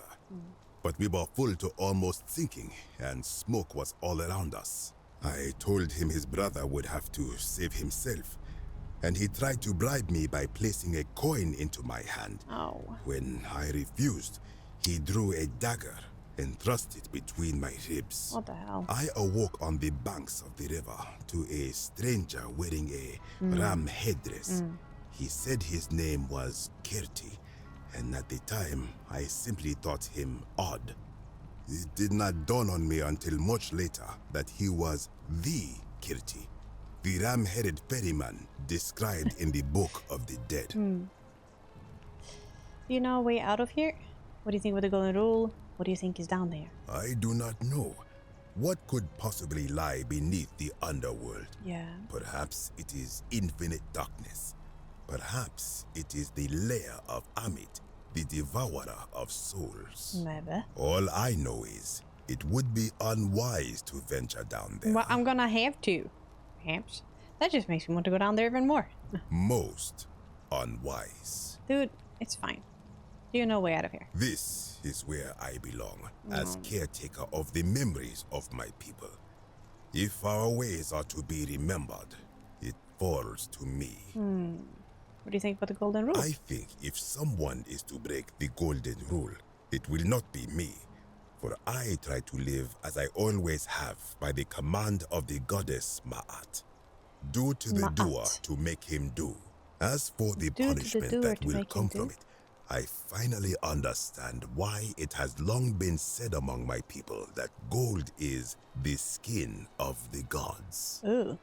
But we were full to almost sinking, and smoke was all around us. I told him his brother would have to save himself, and he tried to bribe me by placing a coin into my hand. Oh. When I refused, he drew a dagger and thrust it between my ribs. What the hell? I awoke on the banks of the river to a stranger wearing a ram headdress. He said his name was Kirti, and at the time, I simply thought him odd. It did not dawn on me until much later that he was the Kirti, the ram-headed ferryman described in the Book of the Dead. Do you know a way out of here? What do you think about the Golden Rule? What do you think is down there? I do not know. What could possibly lie beneath the underworld? Yeah. Perhaps it is infinite darkness. Perhaps it is the lair of Amit, the devourer of souls. Maybe. All I know is it would be unwise to venture down there. Well, I'm gonna have to. Perhaps. That just makes me want to go down there even more. Most unwise. Dude, it's fine. Do you know a way out of here? This is where I belong, as caretaker of the memories of my people. If our ways are to be remembered, it falls to me. What do you think about the Golden Rule? I think if someone is to break the Golden Rule, it will not be me. For I try to live as I always have by the command of the goddess Ma'at. Do to the doer to make him do. As for the punishment that will come from it, I finally understand why it has long been said among my people that gold is the skin of the gods. Ooh.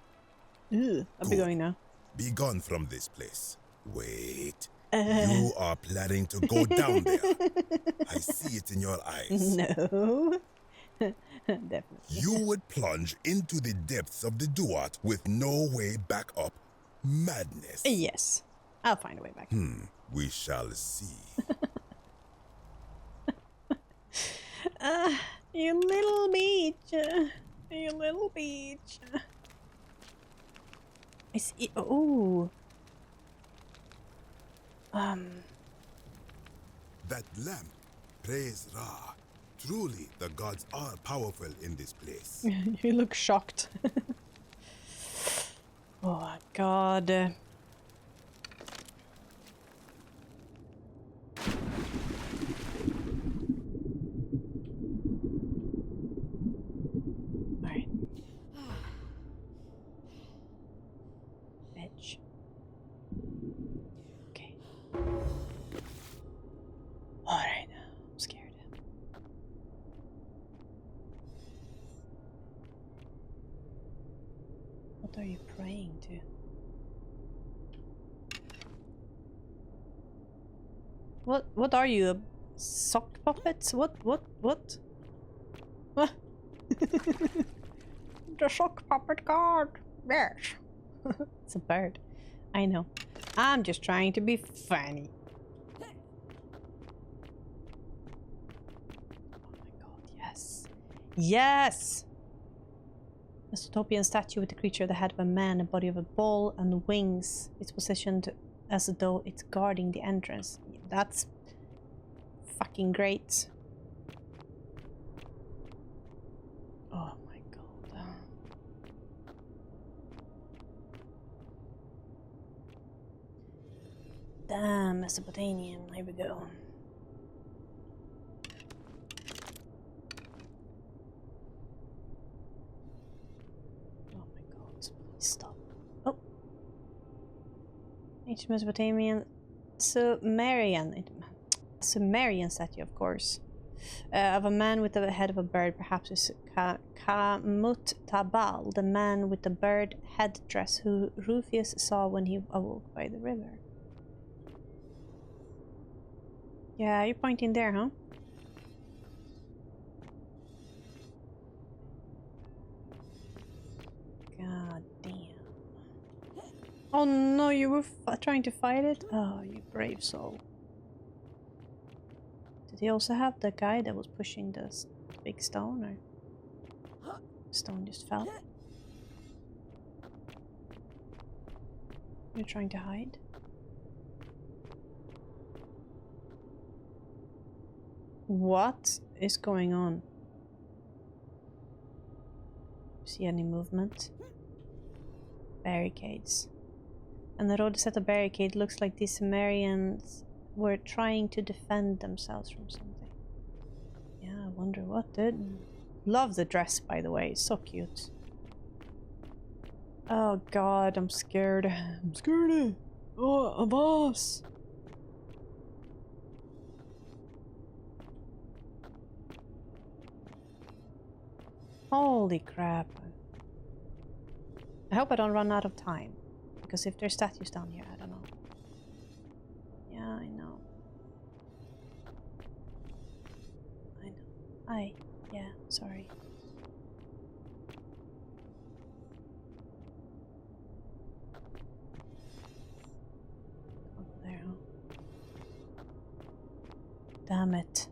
Ooh. I'll be going now. Be gone from this place. Wait. You are planning to go down there. I see it in your eyes. No. Definitely. You would plunge into the depths of the Duat with no way back up. Madness. Yes. I'll find a way back. We shall see. You little beach. You little beach. I see. Oh. That lamp, praise Ra. Truly, the gods are powerful in this place. You look shocked. Oh my god. Alright. Bitch. Okay. Alright. I'm scared. What are you praying to? What are you? A sock puppet? What? What? The sock puppet god. Yes. It's a bird. I know. I'm just trying to be funny. Oh my god, yes. Yes! A Stopian statue with a creature the head of a man, a body of a bull, and wings. It's positioned as though it's guarding the entrance. That's fucking great. Oh my god. Damn, Mesopotamian. Here we go. Stop. Oh. Ancient Mesopotamian Sumerian statue, of course. Of a man with the head of a bird, perhaps it's Kamut Tabal, the man with the bird headdress who Rufus saw when he awoke by the river. Yeah, you're pointing there, huh? God damn. Oh no, you were trying to fight it? Oh, you brave soul. Did he also have the guy that was pushing the big stone, or stone just fell? You're trying to hide? What is going on? See any movement? Barricades. And the road set a barricade. Looks like these Sumerians were trying to defend themselves from something. Yeah, wonder what did. Love the dress, by the way. It's so cute. Oh god, I'm scared. I'm scared. Oh, a boss. Holy crap. I hope I don't run out of time. Because if there's statues down here, I don't know. Yeah, I know. I know. Hi. Yeah, sorry. Over there, huh? Damn it.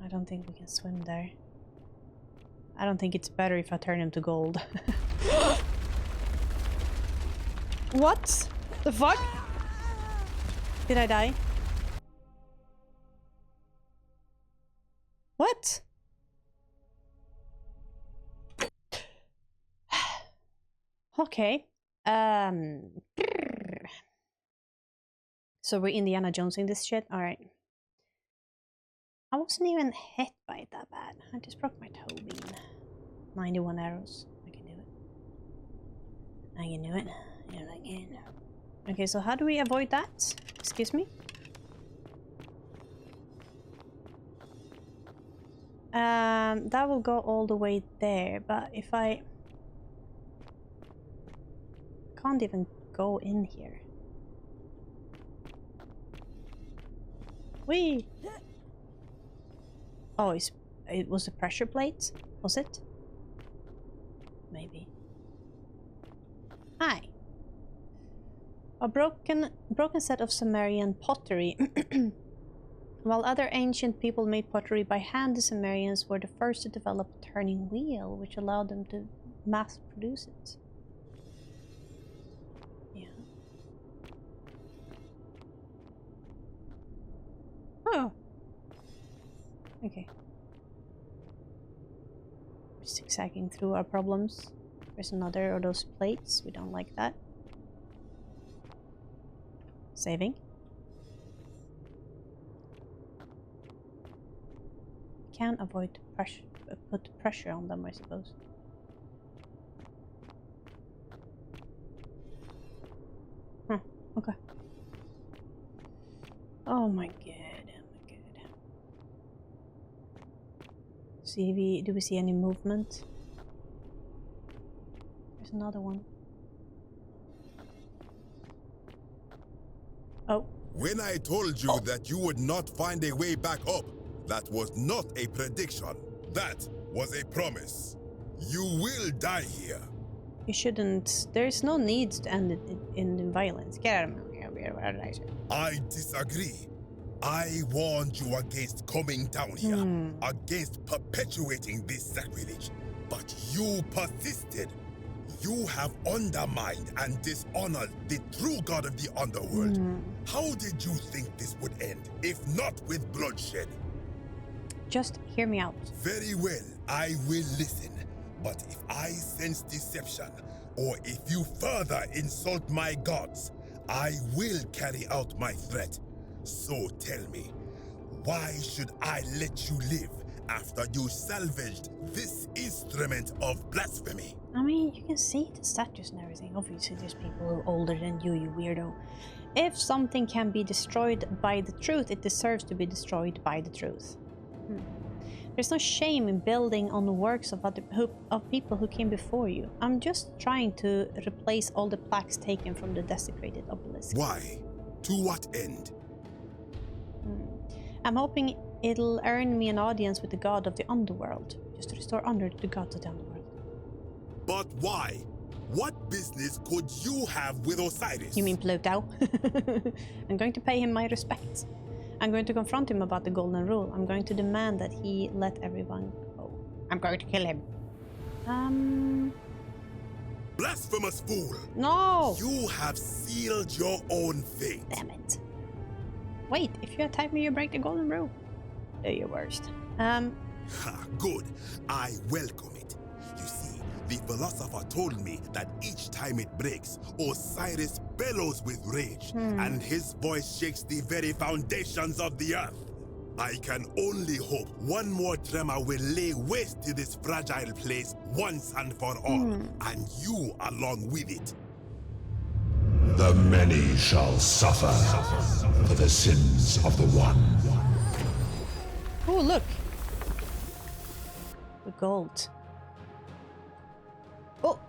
I don't think we can swim there. I don't think it's better if I turn him to gold. What? The fuck? Did I die? What? Okay. So we're Indiana Jonesing this shit? Alright. I wasn't even hit by it that bad. I just broke my toe beam. 91 arrows. I can do it. I can do it. Yeah, I can. Okay, so how do we avoid that? Excuse me? That will go all the way there, but if I can't even go in here. Whee! Oh, it was a pressure plate? Was it? Maybe. Hi. A broken set of Sumerian pottery. While other ancient people made pottery by hand, the Sumerians were the first to develop a turning wheel, which allowed them to mass produce it. Yeah. Oh. Okay. We're zigzagging through our problems. There's another of those plates. We don't like that. Saving. Can avoid pressure, put pressure on them, I suppose. Huh, okay. Oh my god, oh my god. Do we see any movement? There's another one. Oh. When I told you that you would not find a way back up, that was not a prediction. That was a promise. You will die here. You shouldn't. There's no need to end it in violence. Get out of here. I disagree. I warned you against coming down here, against perpetuating this sacrilege. But you persisted. You have undermined and dishonored the true god of the underworld. How did you think this would end, if not with bloodshed? Just hear me out. Very well, I will listen. But if I sense deception, or if you further insult my gods, I will carry out my threat. So tell me, why should I let you live after you salvaged this instrument of blasphemy? I mean, you can see the statues and everything. Obviously, there's people who are older than you, you weirdo. If something can be destroyed by the truth, it deserves to be destroyed by the truth. There's no shame in building on the works of people who came before you. I'm just trying to replace all the plaques taken from the desecrated obelisk. Why? To what end? I'm hoping it'll earn me an audience with the god of the underworld, just to restore honor to the gods of the underworld. But why? What business could you have with Osiris? You mean Pluto? I'm going to pay him my respects. I'm going to confront him about the golden rule. I'm going to demand that he let everyone go. I'm going to kill him. Blasphemous fool! No! You have sealed your own fate. Damn it. Wait, if you attack me, you break the golden rule. They're your worst. Ha, good. I welcome it. You see, the philosopher told me that each time it breaks, Osiris bellows with rage, and his voice shakes the very foundations of the earth. I can only hope one more tremor will lay waste to this fragile place once and for all, and you along with it. The many shall suffer for the sins of the one. Oh, look. The gold. Oh,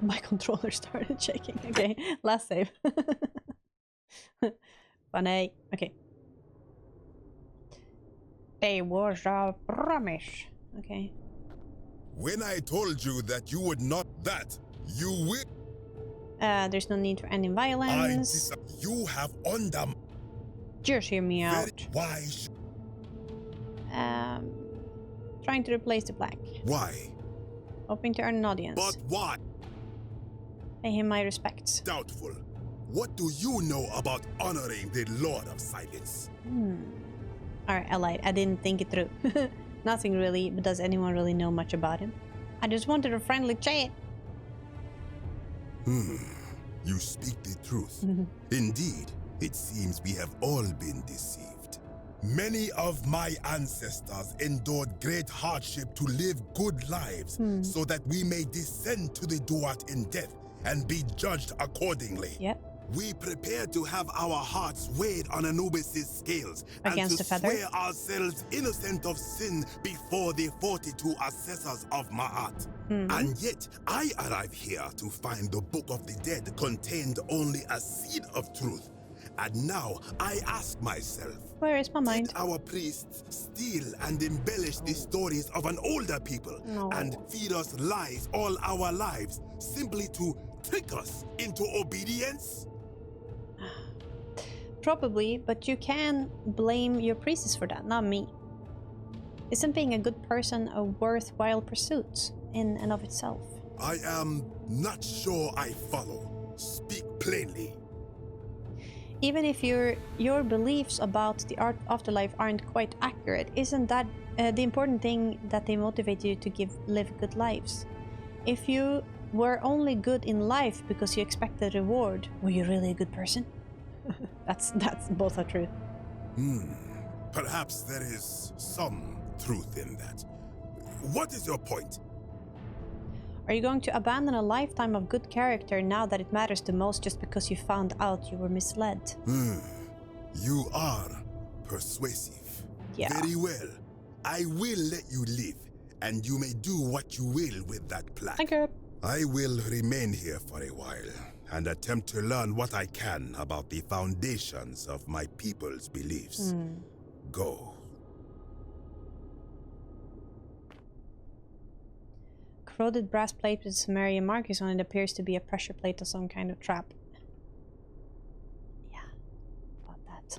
my controller started shaking. Okay, last save. Funny. Okay. There was a promise. Okay. When I told you that you would not that, you will. There's no need for any violence. You have under. Just hear me out. Why? Trying to replace the black. Why? Hoping to earn an audience. But why? Pay him my respects. Doubtful. What do you know about honoring the Lord of Silence? Alright, I lied. I didn't think it through. Nothing really, but does anyone really know much about him? I just wanted a friendly chat. You speak the truth. Indeed, it seems we have all been deceived. Many of my ancestors endured great hardship to live good lives so that we may descend to the Duat in death and be judged accordingly. Yep. We prepare to have our hearts weighed on Anubis' scales Against and to the feather. swear ourselves innocent of sin before the 42 assessors of Ma'at. And yet, I arrive here to find the Book of the Dead contained only a seed of truth. And now I ask myself, where is my mind? Did our priests steal and embellish the stories of an older people and feed us lies all our lives simply to trick us into obedience? Probably, but you can blame your priests for that, not me. Isn't being a good person a worthwhile pursuit in and of itself? I am not sure I follow. Speak plainly. Even if your beliefs about the afterlife aren't quite accurate, isn't that the important thing, that they motivate you to live good lives? If you were only good in life because you expected a reward, were you really a good person? That's both are true. Perhaps there is some truth in that. What is your point? Are you going to abandon a lifetime of good character now that it matters the most just because you found out you were misled? You are persuasive. Yeah. Very well. I will let you live, and you may do what you will with that plaque. Thank you. I will remain here for a while and attempt to learn what I can about the foundations of my people's beliefs. Go. Corroded brass plate with Sumerian markings on it appears to be a pressure plate or some kind of trap. Yeah, about that.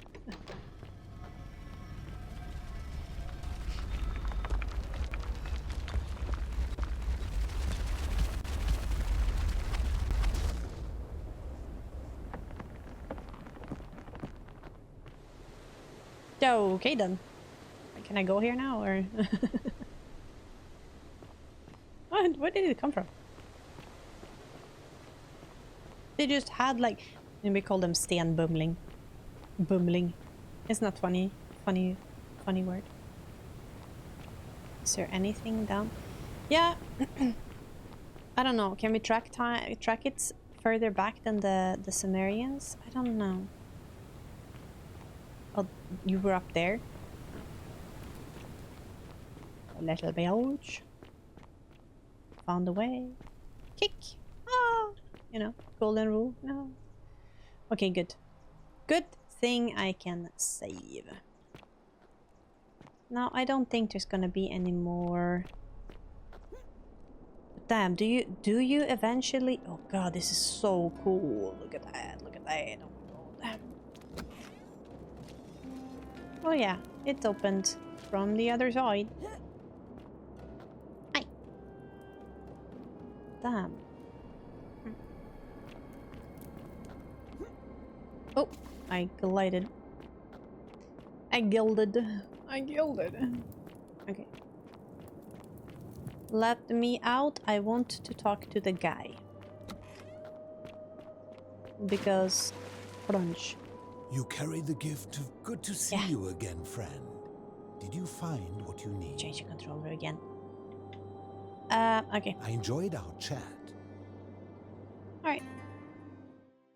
Okay then. Can I go here now, or? Where did it come from? They just had like, and we call them stenbumling. Bumling. It's not funny. Funny word. Is there anything down? Yeah. I don't know. Can we track it further back than the Sumerians? I don't know. Oh, you were up there. A little bilge. Found a way. Kick. Ah! You know, golden rule. No. Okay, good. Good thing I can save. Now, I don't think there's gonna be any more. Damn, do you eventually? Oh god, this is so cool. Look at that. Look at that. Oh god. Oh yeah, it opened from the other side. Hi. Damn. Oh, I glided. I gilded. Okay. Let me out. I want to talk to the guy. Because... crunch. You carry the gift of good to see you again, friend. Did you find what you need? Change the controller again. Okay. I enjoyed our chat. Alright.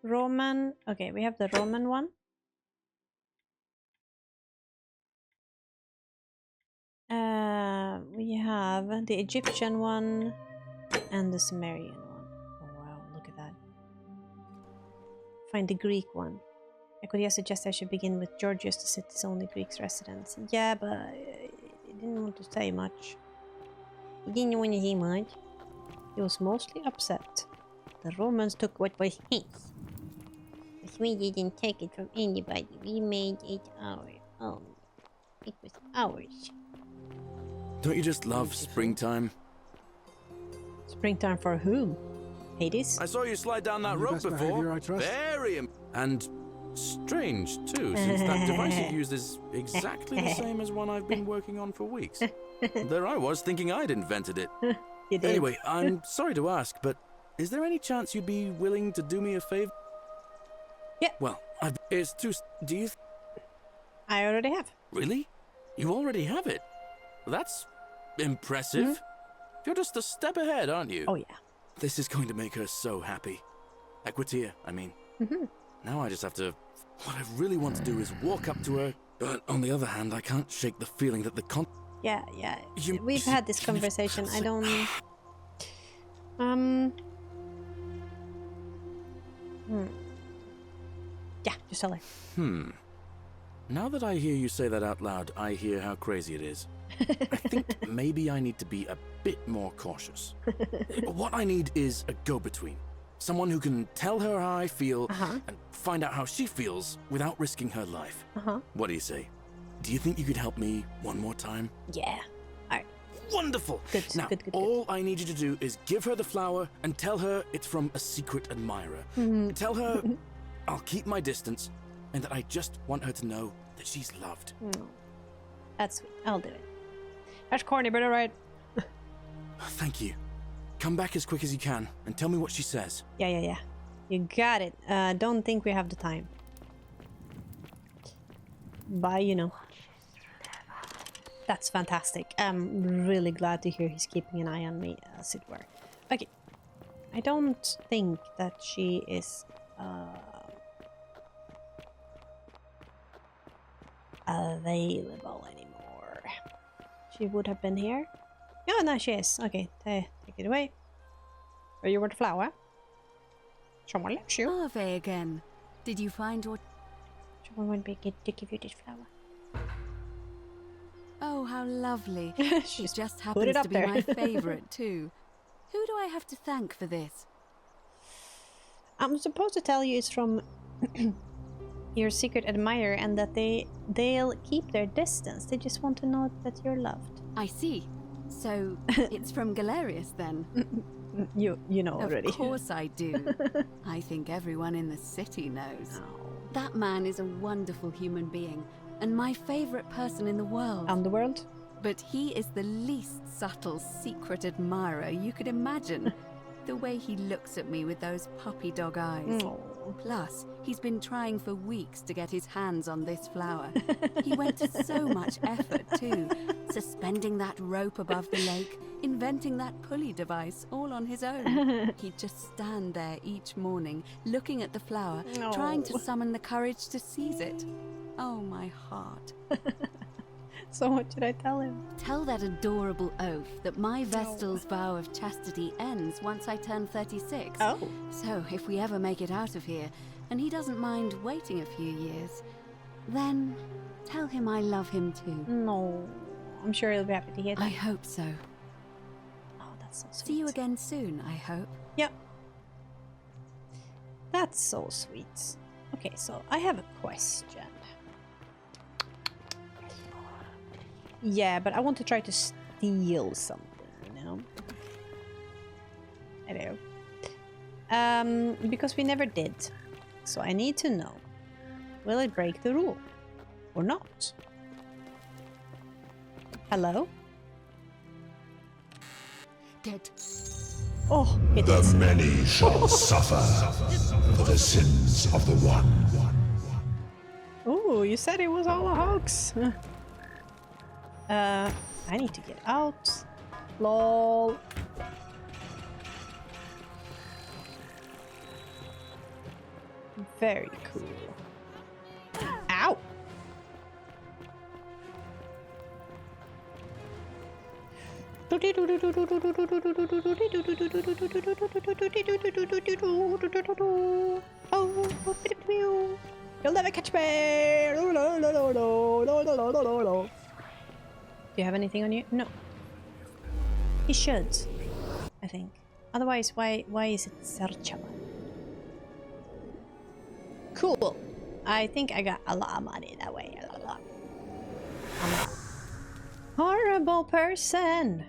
Roman. Okay, we have the Roman one. We have the Egyptian one and the Sumerian one. Oh wow, look at that. Find the Greek one. Equodia suggests I should begin with Georgios, the city's only Greek residence. Yeah, but he didn't want to say much. He didn't want to say much. He was mostly upset. The Romans took what was his. But we didn't take it from anybody. We made it our own. It was ours. Don't you just love springtime? Springtime for whom? Hades? I saw you slide down that rope before. Very and strange too, since that device you used is exactly the same as one I've been working on for weeks. There I was thinking I'd invented it. You did. Anyway, I'm sorry to ask, but is there any chance you'd be willing to do me a favor? Yeah. Well, it's too. Do you? I already have. Really? You already have it? That's impressive. Mm-hmm. You're just a step ahead, aren't you? Oh yeah. This is going to make her so happy. Equitia, I mean. Mm-hmm. Now I just have to... What I really want to do is walk up to her. But on the other hand, I can't shake the feeling that the Yeah. We've had this conversation. I don't... Yeah, just tell her. Now that I hear you say that out loud, I hear how crazy it is. I think maybe I need to be a bit more cautious. What I need is a go-between. Someone who can tell her how I feel and find out how she feels without risking her life. What do you say? Do you think you could help me one more time? Yeah. Alright. Wonderful! Good, now, good. all I need you to do is give her the flower and tell her it's from a secret admirer. Tell her I'll keep my distance and that I just want her to know that she's loved. That's sweet. I'll do it. That's corny, but alright. Thank you. Come back as quick as you can and tell me what she says. Yeah. You got it. Don't think we have the time. Bye, you know. That's fantastic. I'm really glad to hear he's keeping an eye on me, as it were. Okay. I don't think that she is available anymore. She would have been here. Oh, no, she is. Okay, take it away. Are you with the flower? Someone loves you. Ave again. Did you find what... Someone would be good to give you this flower. Oh, how lovely. She just put happens it up to be there. my favorite too. Who do I have to thank for this? I'm supposed to tell you it's from your secret admirer and that they'll keep their distance. They just want to know that you're loved. I see. So, it's from Galerius then? You know already. Of course I do. I think everyone in the city knows. That man is a wonderful human being, and my favorite person in the world. On the world? But he is the least subtle secret admirer you could imagine. The way he looks at me with those puppy dog eyes. Plus, he's been trying for weeks to get his hands on this flower. He went to so much effort too, suspending that rope above the lake, inventing that pulley device all on his own. He'd just stand there each morning, looking at the flower, trying to summon the courage to seize it. Oh, my heart. So what should I tell him? Tell that adorable oaf that my Vestal's vow of chastity ends once I turn 36. Oh. So if we ever make it out of here, and he doesn't mind waiting a few years, then tell him I love him too. No, I'm sure he'll be happy to hear that. I hope so. Oh, that's so sweet. See you again soon, I hope. Yep. That's so sweet. Okay, so I have a question. Yeah, but I want to try to steal something, you know? I know. Because we never did. So I need to know. Will it break the rule? Or not? Hello? Dead. Oh, it The is. many shall suffer for the sins of the one. Oh, you said it was all a hoax. I need to get out. Lol. Very cool. Ow! You'll never catch me! Do you have anything on you? No. He should, I think. Otherwise, why is it searchable? Cool. I think I got a lot of money that way. A lot. Horrible person.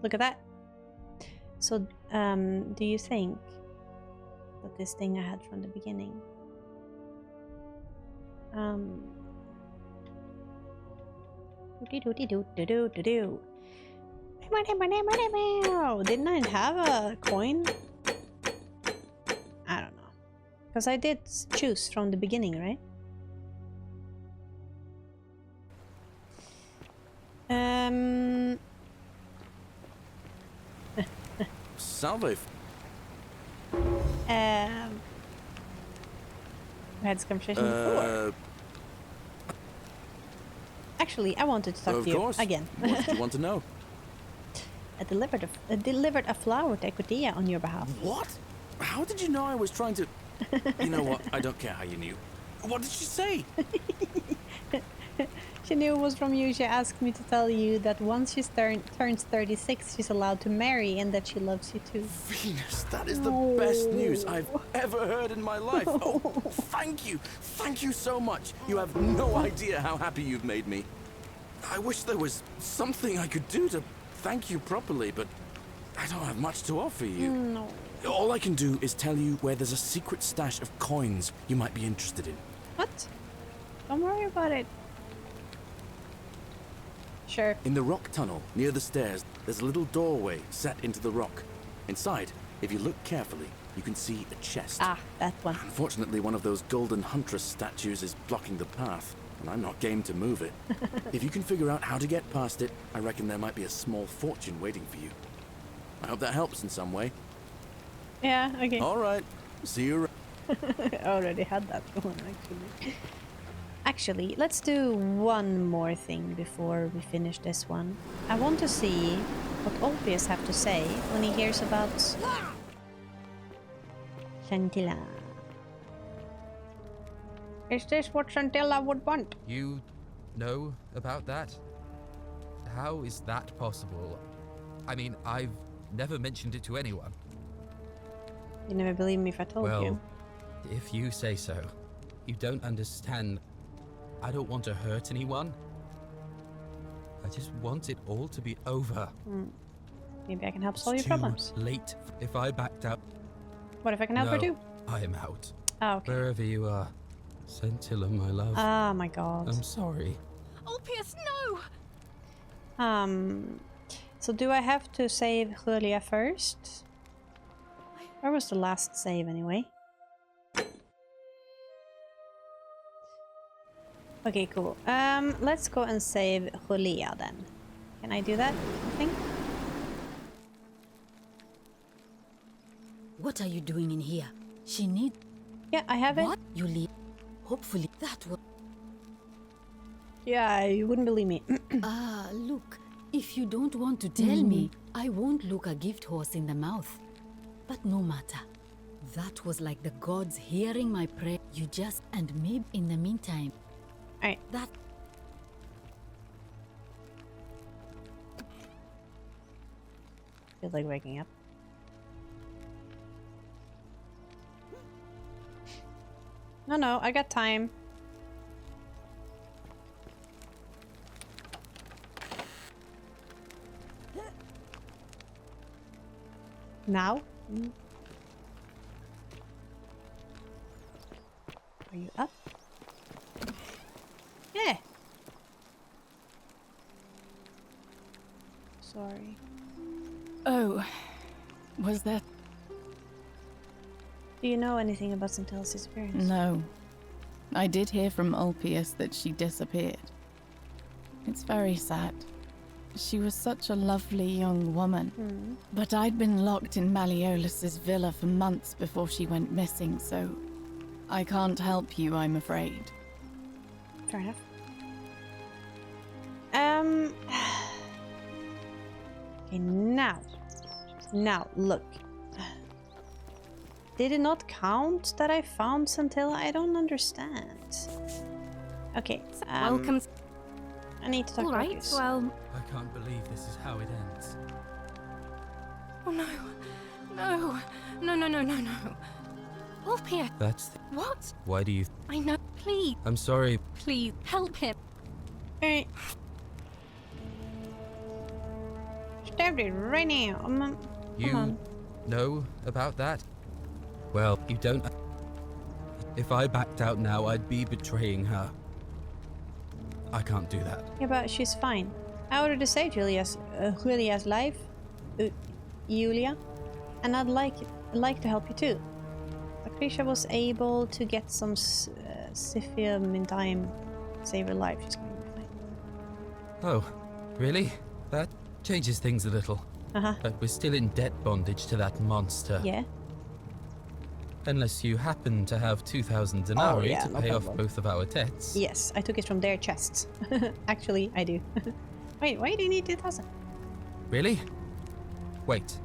Look at that. So, do you think that this thing I had from the beginning? Didn't I have a coin? I don't know. Because I did choose from the beginning, right? Salve. We had this conversation before. Actually, I wanted to talk to you again. What do you want to know? I delivered a flower to Equidea on your behalf. What? How did you know I was trying to... You know what? I don't care how you knew. What did she say? She knew it was from you. She asked me to tell you that once she turns 36, she's allowed to marry and that she loves you too. Venus, that is the best news I've ever heard in my life. Oh, thank you. Thank you so much. You have no idea how happy you've made me. I wish there was something I could do to thank you properly, but I don't have much to offer you. No. All I can do is tell you where there's a secret stash of coins you might be interested in. What? Don't worry about it. Sure. In the rock tunnel, near the stairs, there's a little doorway set into the rock. Inside, if you look carefully, you can see a chest. Ah, that one. Unfortunately, one of those golden huntress statues is blocking the path, and I'm not game to move it. If you can figure out how to get past it, I reckon there might be a small fortune waiting for you. I hope that helps in some way. Yeah, okay. All right. See you around. I already had that one, actually. Actually, let's do one more thing before we finish this one. I want to see what Olpius have to say when he hears about Chantilla. Is this what Chantilla would want? You know about that? How is that possible? I mean, I've never mentioned it to anyone. You never believe me if I told you. Well, if you say so. You don't understand. I don't want to hurt anyone. I just want it all to be over. Maybe I can help solve your problems. Too late if I backed out. What if I can help her too? I am out. Oh, okay. Wherever you are, Scintilla, my love. Oh my god. I'm sorry. Ulpius, no! So do I have to save Julia first? Where was the last save anyway? Okay, cool. Let's go and save Julia then. Can I do that, I think? What are you doing in here? She needs... Yeah, I have it. What? You leave. Hopefully that will... Yeah, you wouldn't believe me. Look. If you don't want to tell me, I won't look a gift horse in the mouth. But no matter. That was like the gods hearing my prayer. You just... And maybe in the meantime... Alright. That... Feels like waking up. No, I got time. Now? Are you up? Yeah. Sorry. Oh, was that? Do you know anything about Scintilla's disappearance? No. I did hear from Ulpius that she disappeared. It's very sad. She was such a lovely young woman. But I'd been locked in Malleolus's villa for months before she went missing, so I can't help you, I'm afraid. Fair enough. Okay, now look. Did it not count that I found Centilla? I don't understand. Okay, welcome. I need to talk about Alright, this. well... I can't believe this is how it ends. Oh no. No. No, no, no, no, no. Ulpia. That's... What? Why do you... I know. Please. I'm sorry. Please, help him. Alright. Stabbed it right now. Come You on. know about that? Well, you don't... If I backed out now, I'd be betraying her. I can't do that. Yeah, but she's fine. I already saved Julia's life, Julia, and I'd like to help you too. Lucretia was able to get some Scythium in time, save her life. She's going to be fine. Oh, really? That changes things a little. But we're still in debt bondage to that monster. Yeah. Unless you happen to have 2,000 denarii yeah, to no pay off problem. both of our debts. Yes, I took it from their chests. Actually, I do. Wait, why do you need 2,000? Really? Wait.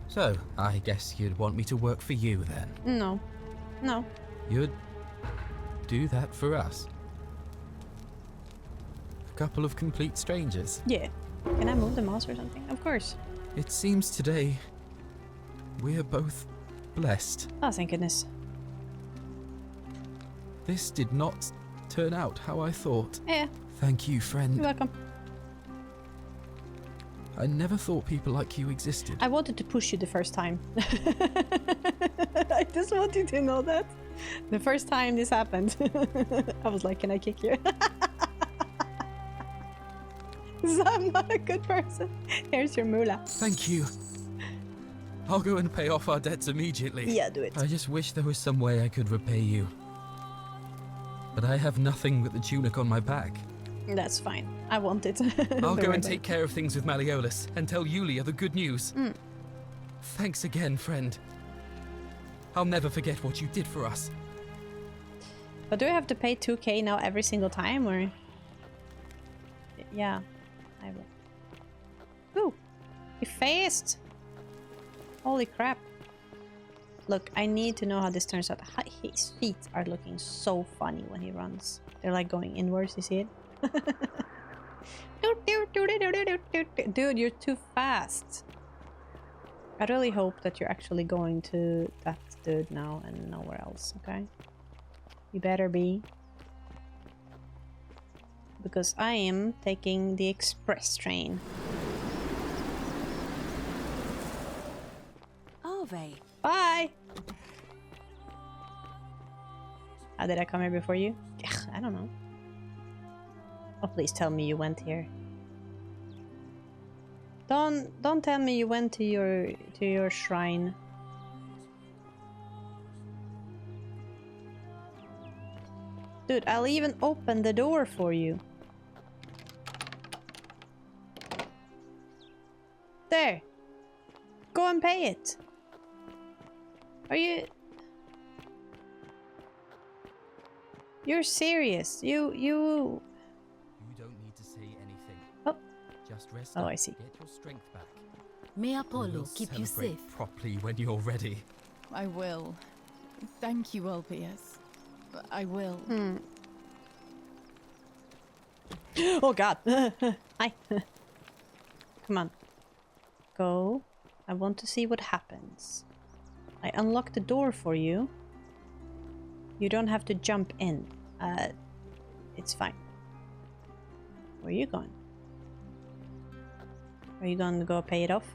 So, I guess you'd want me to work for you then? No. No. You'd do that for us? A couple of complete strangers? Yeah. Can I move the mouse or something? Of course. It seems today we're both blessed. Oh, thank goodness. This did not turn out how I thought. Yeah. Thank you, friend. You're welcome. I never thought people like you existed. I wanted to push you the first time. I just want you to know that. The first time this happened, I was like, can I kick you? So I'm not a good person. Here's your moolah. Thank you. I'll go and pay off our debts immediately. Yeah, do it. I just wish there was some way I could repay you. But I have nothing but the tunic on my back. That's fine. I want it. I'll go and take care of things with Malleolus and tell Yulia the good news. Thanks again, friend. I'll never forget what you did for us. But do I have to pay 2k now every single time, or? Yeah, I will. Ooh, he fast! Holy crap. Look, I need to know how this turns out. His feet are looking so funny when he runs. They're like going inwards, you see it? Dude, you're too fast. I really hope that you're actually going to that dude now and nowhere else, okay? You better be. Because I am taking the express train. Ave. Bye! How did I come here before you? Ugh, I don't know. Oh, please tell me you went here. Don't tell me you went to your shrine. Dude, I'll even open the door for you. There. Go and pay it. Are you... You're serious. You don't need to say anything. Oh. Just rest Oh, up. I see. Get your strength back. May We'll Apollo keep you celebrate safe. properly when you're ready. I will. Thank you, Ulpius. I will. Oh god. Hi. Come on. Go. I want to see what happens. I unlocked the door for you. You don't have to jump in. It's fine. Where are you going? Are you going to go pay it off?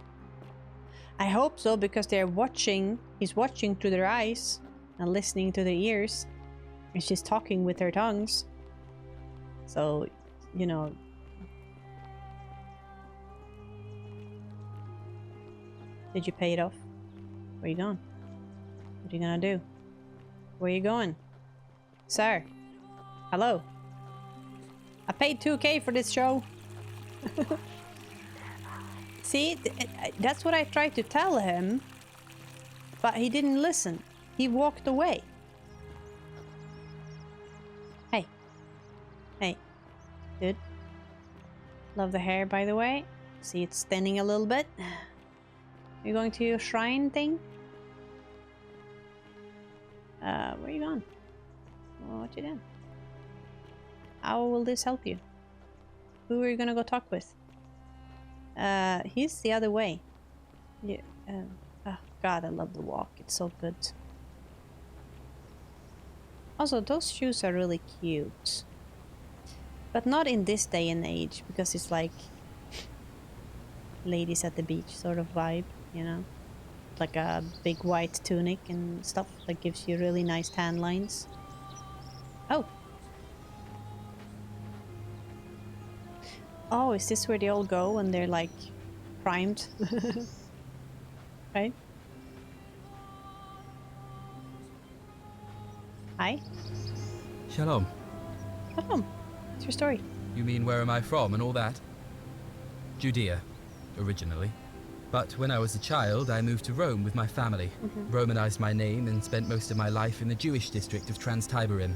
I hope so, because they're watching. He's watching through their eyes and listening to their ears. And she's talking with her tongues. So, you know. Did you pay it off? Where are you going? What are you gonna do? Where are you going? Sir? Hello? I paid 2K for this show. See, that's what I tried to tell him, but he didn't listen. He walked away. Hey. Hey. Dude. Love the hair, by the way. See, it's thinning a little bit. You going to your shrine thing? Where are you going? What you doing? How will this help you? Who are you gonna go talk with? He's the other way. Yeah. Oh God, I love the walk. It's so good. Also, those shoes are really cute. But not in this day and age, because it's like ladies at the beach sort of vibe, you know? Like a big white tunic and stuff that gives you really nice tan lines. Oh. Oh, is this where they all go when they're like primed? Right? Hi. Shalom. Shalom. What's your story? You mean where am I from and all that? Judea, originally. But when I was a child, I moved to Rome with my family, Romanized my name, and spent most of my life in the Jewish district of Trans-Tiberim,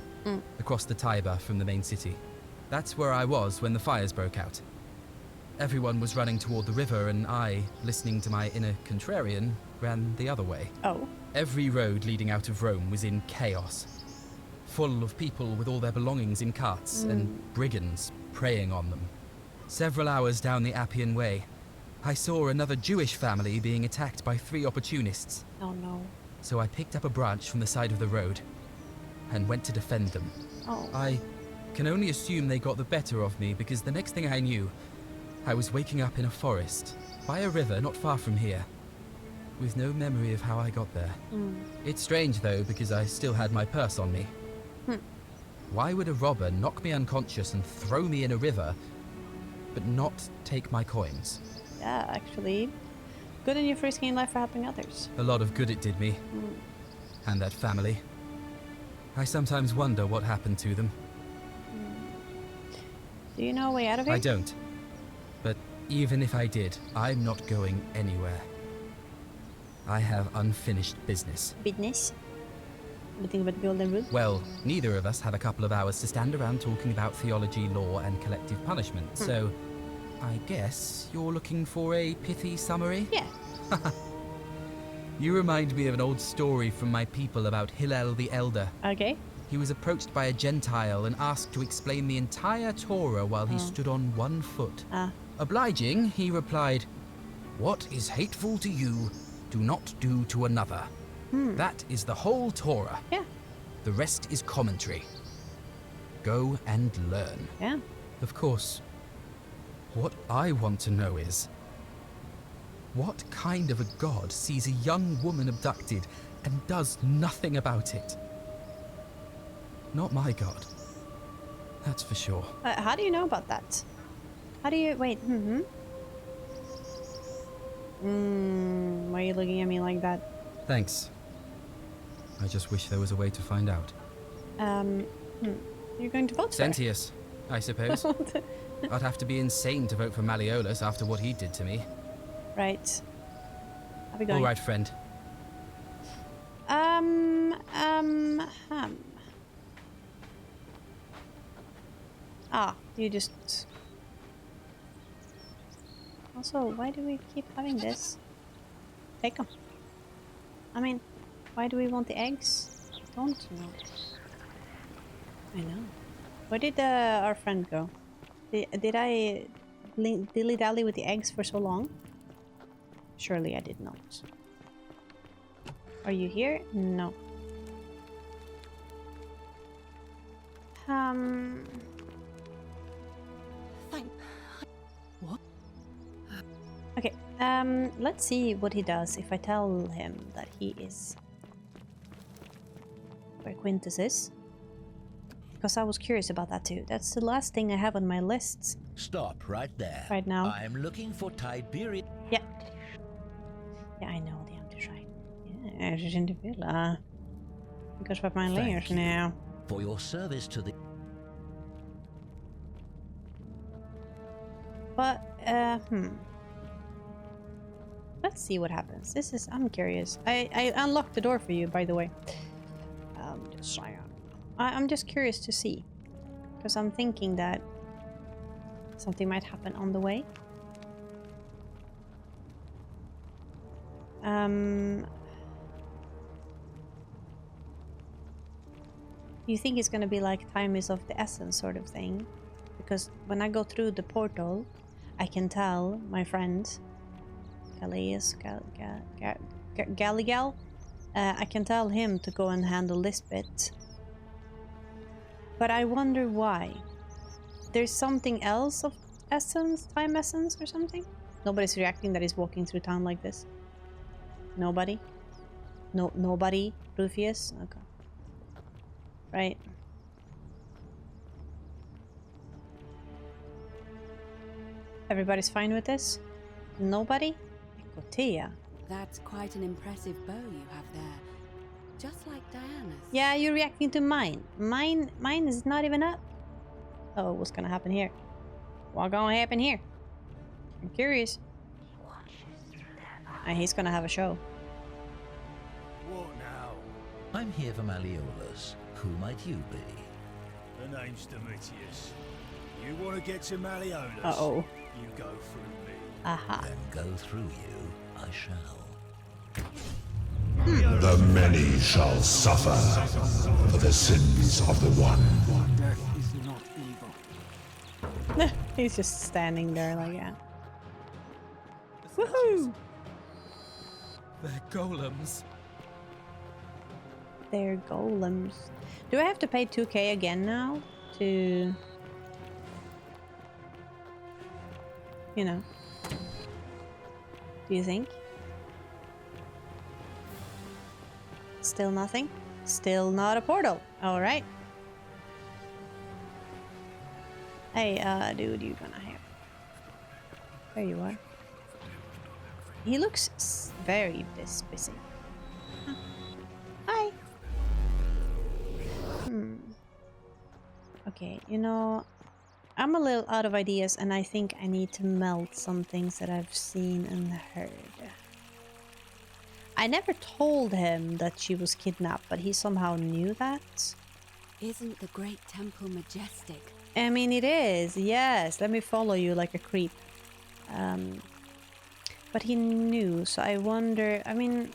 across the Tiber from the main city. That's where I was when the fires broke out. Everyone was running toward the river, and I, listening to my inner contrarian, ran the other way. Oh. Every road leading out of Rome was in chaos, full of people with all their belongings in carts, and brigands preying on them. Several hours down the Appian Way, I saw another Jewish family being attacked by 3 opportunists. Oh no. So I picked up a branch from the side of the road and went to defend them. Oh. I can only assume they got the better of me, because the next thing I knew, I was waking up in a forest, by a river not far from here, with no memory of how I got there. It's strange though, because I still had my purse on me. Why would a robber knock me unconscious and throw me in a river, but not take my coins? Yeah, actually, good on you for risking life for helping others. A lot of good it did me. And that family. I sometimes wonder what happened to them. Do you know a way out of here? I don't. But even if I did, I'm not going anywhere. I have unfinished business. Business? Anything about the Golden Rule? Well, neither of us have a couple of hours to stand around talking about theology, law, and collective punishment, so I guess you're looking for a pithy summary? Yeah. You remind me of an old story from my people about Hillel the Elder. Okay. He was approached by a Gentile and asked to explain the entire Torah while he stood on one foot. Obliging, he replied, "What is hateful to you, do not do to another." That is the whole Torah. Yeah. The rest is commentary. Go and learn. Yeah. Of course, what I want to know is, what kind of a god sees a young woman abducted and does nothing about it? Not my god. That's for sure. How do you know about that? How do you... Wait. Why are you looking at me like that? Thanks. I just wish there was a way to find out. You're going to vote for her? Sentius, I suppose. I'd have to be insane to vote for Malleolus after what he did to me. Right. I'll be going. All right, friend. You just... Also, why do we keep having this? Take them. I mean, why do we want the eggs? I don't know. I know. Where did our friend go? Did I dilly-dally with the eggs for so long? Surely I did not. Are you here? No. What? Okay, let's see what he does if I tell him that he is where Quintus is. Because I was curious about that too. That's the last thing I have on my list. Stop right there. Right now. I'm looking for Tiberius. Yeah. Yeah, I know the empty shrine. Yeah, she's in the villa. Because of my layers now. For your service to the... But, let's see what happens. I'm curious. I unlocked the door for you, by the way. Just saying. I'm just curious to see. Because I'm thinking that something might happen on the way. You think it's gonna be like time is of the essence sort of thing? Because when I go through the portal, I can tell my friend Galligal, I can tell him to go and handle this bit. But I wonder why. There's something else of essence, time essence or something? Nobody's reacting that he's walking through town like this. Nobody? Nobody, Rufius? Okay. Right. Everybody's fine with this? Nobody? Kotea. That's quite an impressive bow you have there. Just like Diana's. Yeah, you're reacting to mine. Mine is not even up. Oh, what's gonna happen here? What's gonna happen here? I'm curious. He's gonna have a show. What now? I'm here for Malleolus. Who might you be? The name's Domitius. You want to get to Malleolus? Uh-oh. You go through me. Aha. Then go through you, I shall. The many shall suffer for the sins of the one. Death is not evil. He's just standing there like that. Woohoo! They're golems. They're golems. Do I have to pay 2k again now to, you know? Do you think? Still nothing? Still not a portal. All right. Hey, dude, you're gonna have. There you are. He looks very busy. Huh. Hi. Okay, you know, I'm a little out of ideas, and I think I need to melt some things that I've seen and heard. I never told him that she was kidnapped, but he somehow knew that. Isn't the great temple majestic? I mean, it is, yes. Let me follow you like a creep. But he knew, so I wonder, I mean,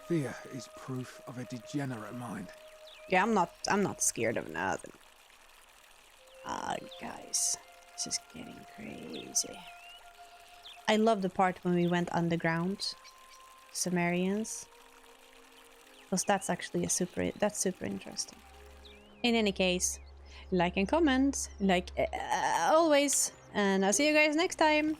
Fear is proof of a degenerate mind. Yeah, I'm not scared of nothing. Guys, this is getting crazy. I love the part when we went underground, Sumerians, because that's actually super interesting. In any case, like and comment, like always, and I'll see you guys next time.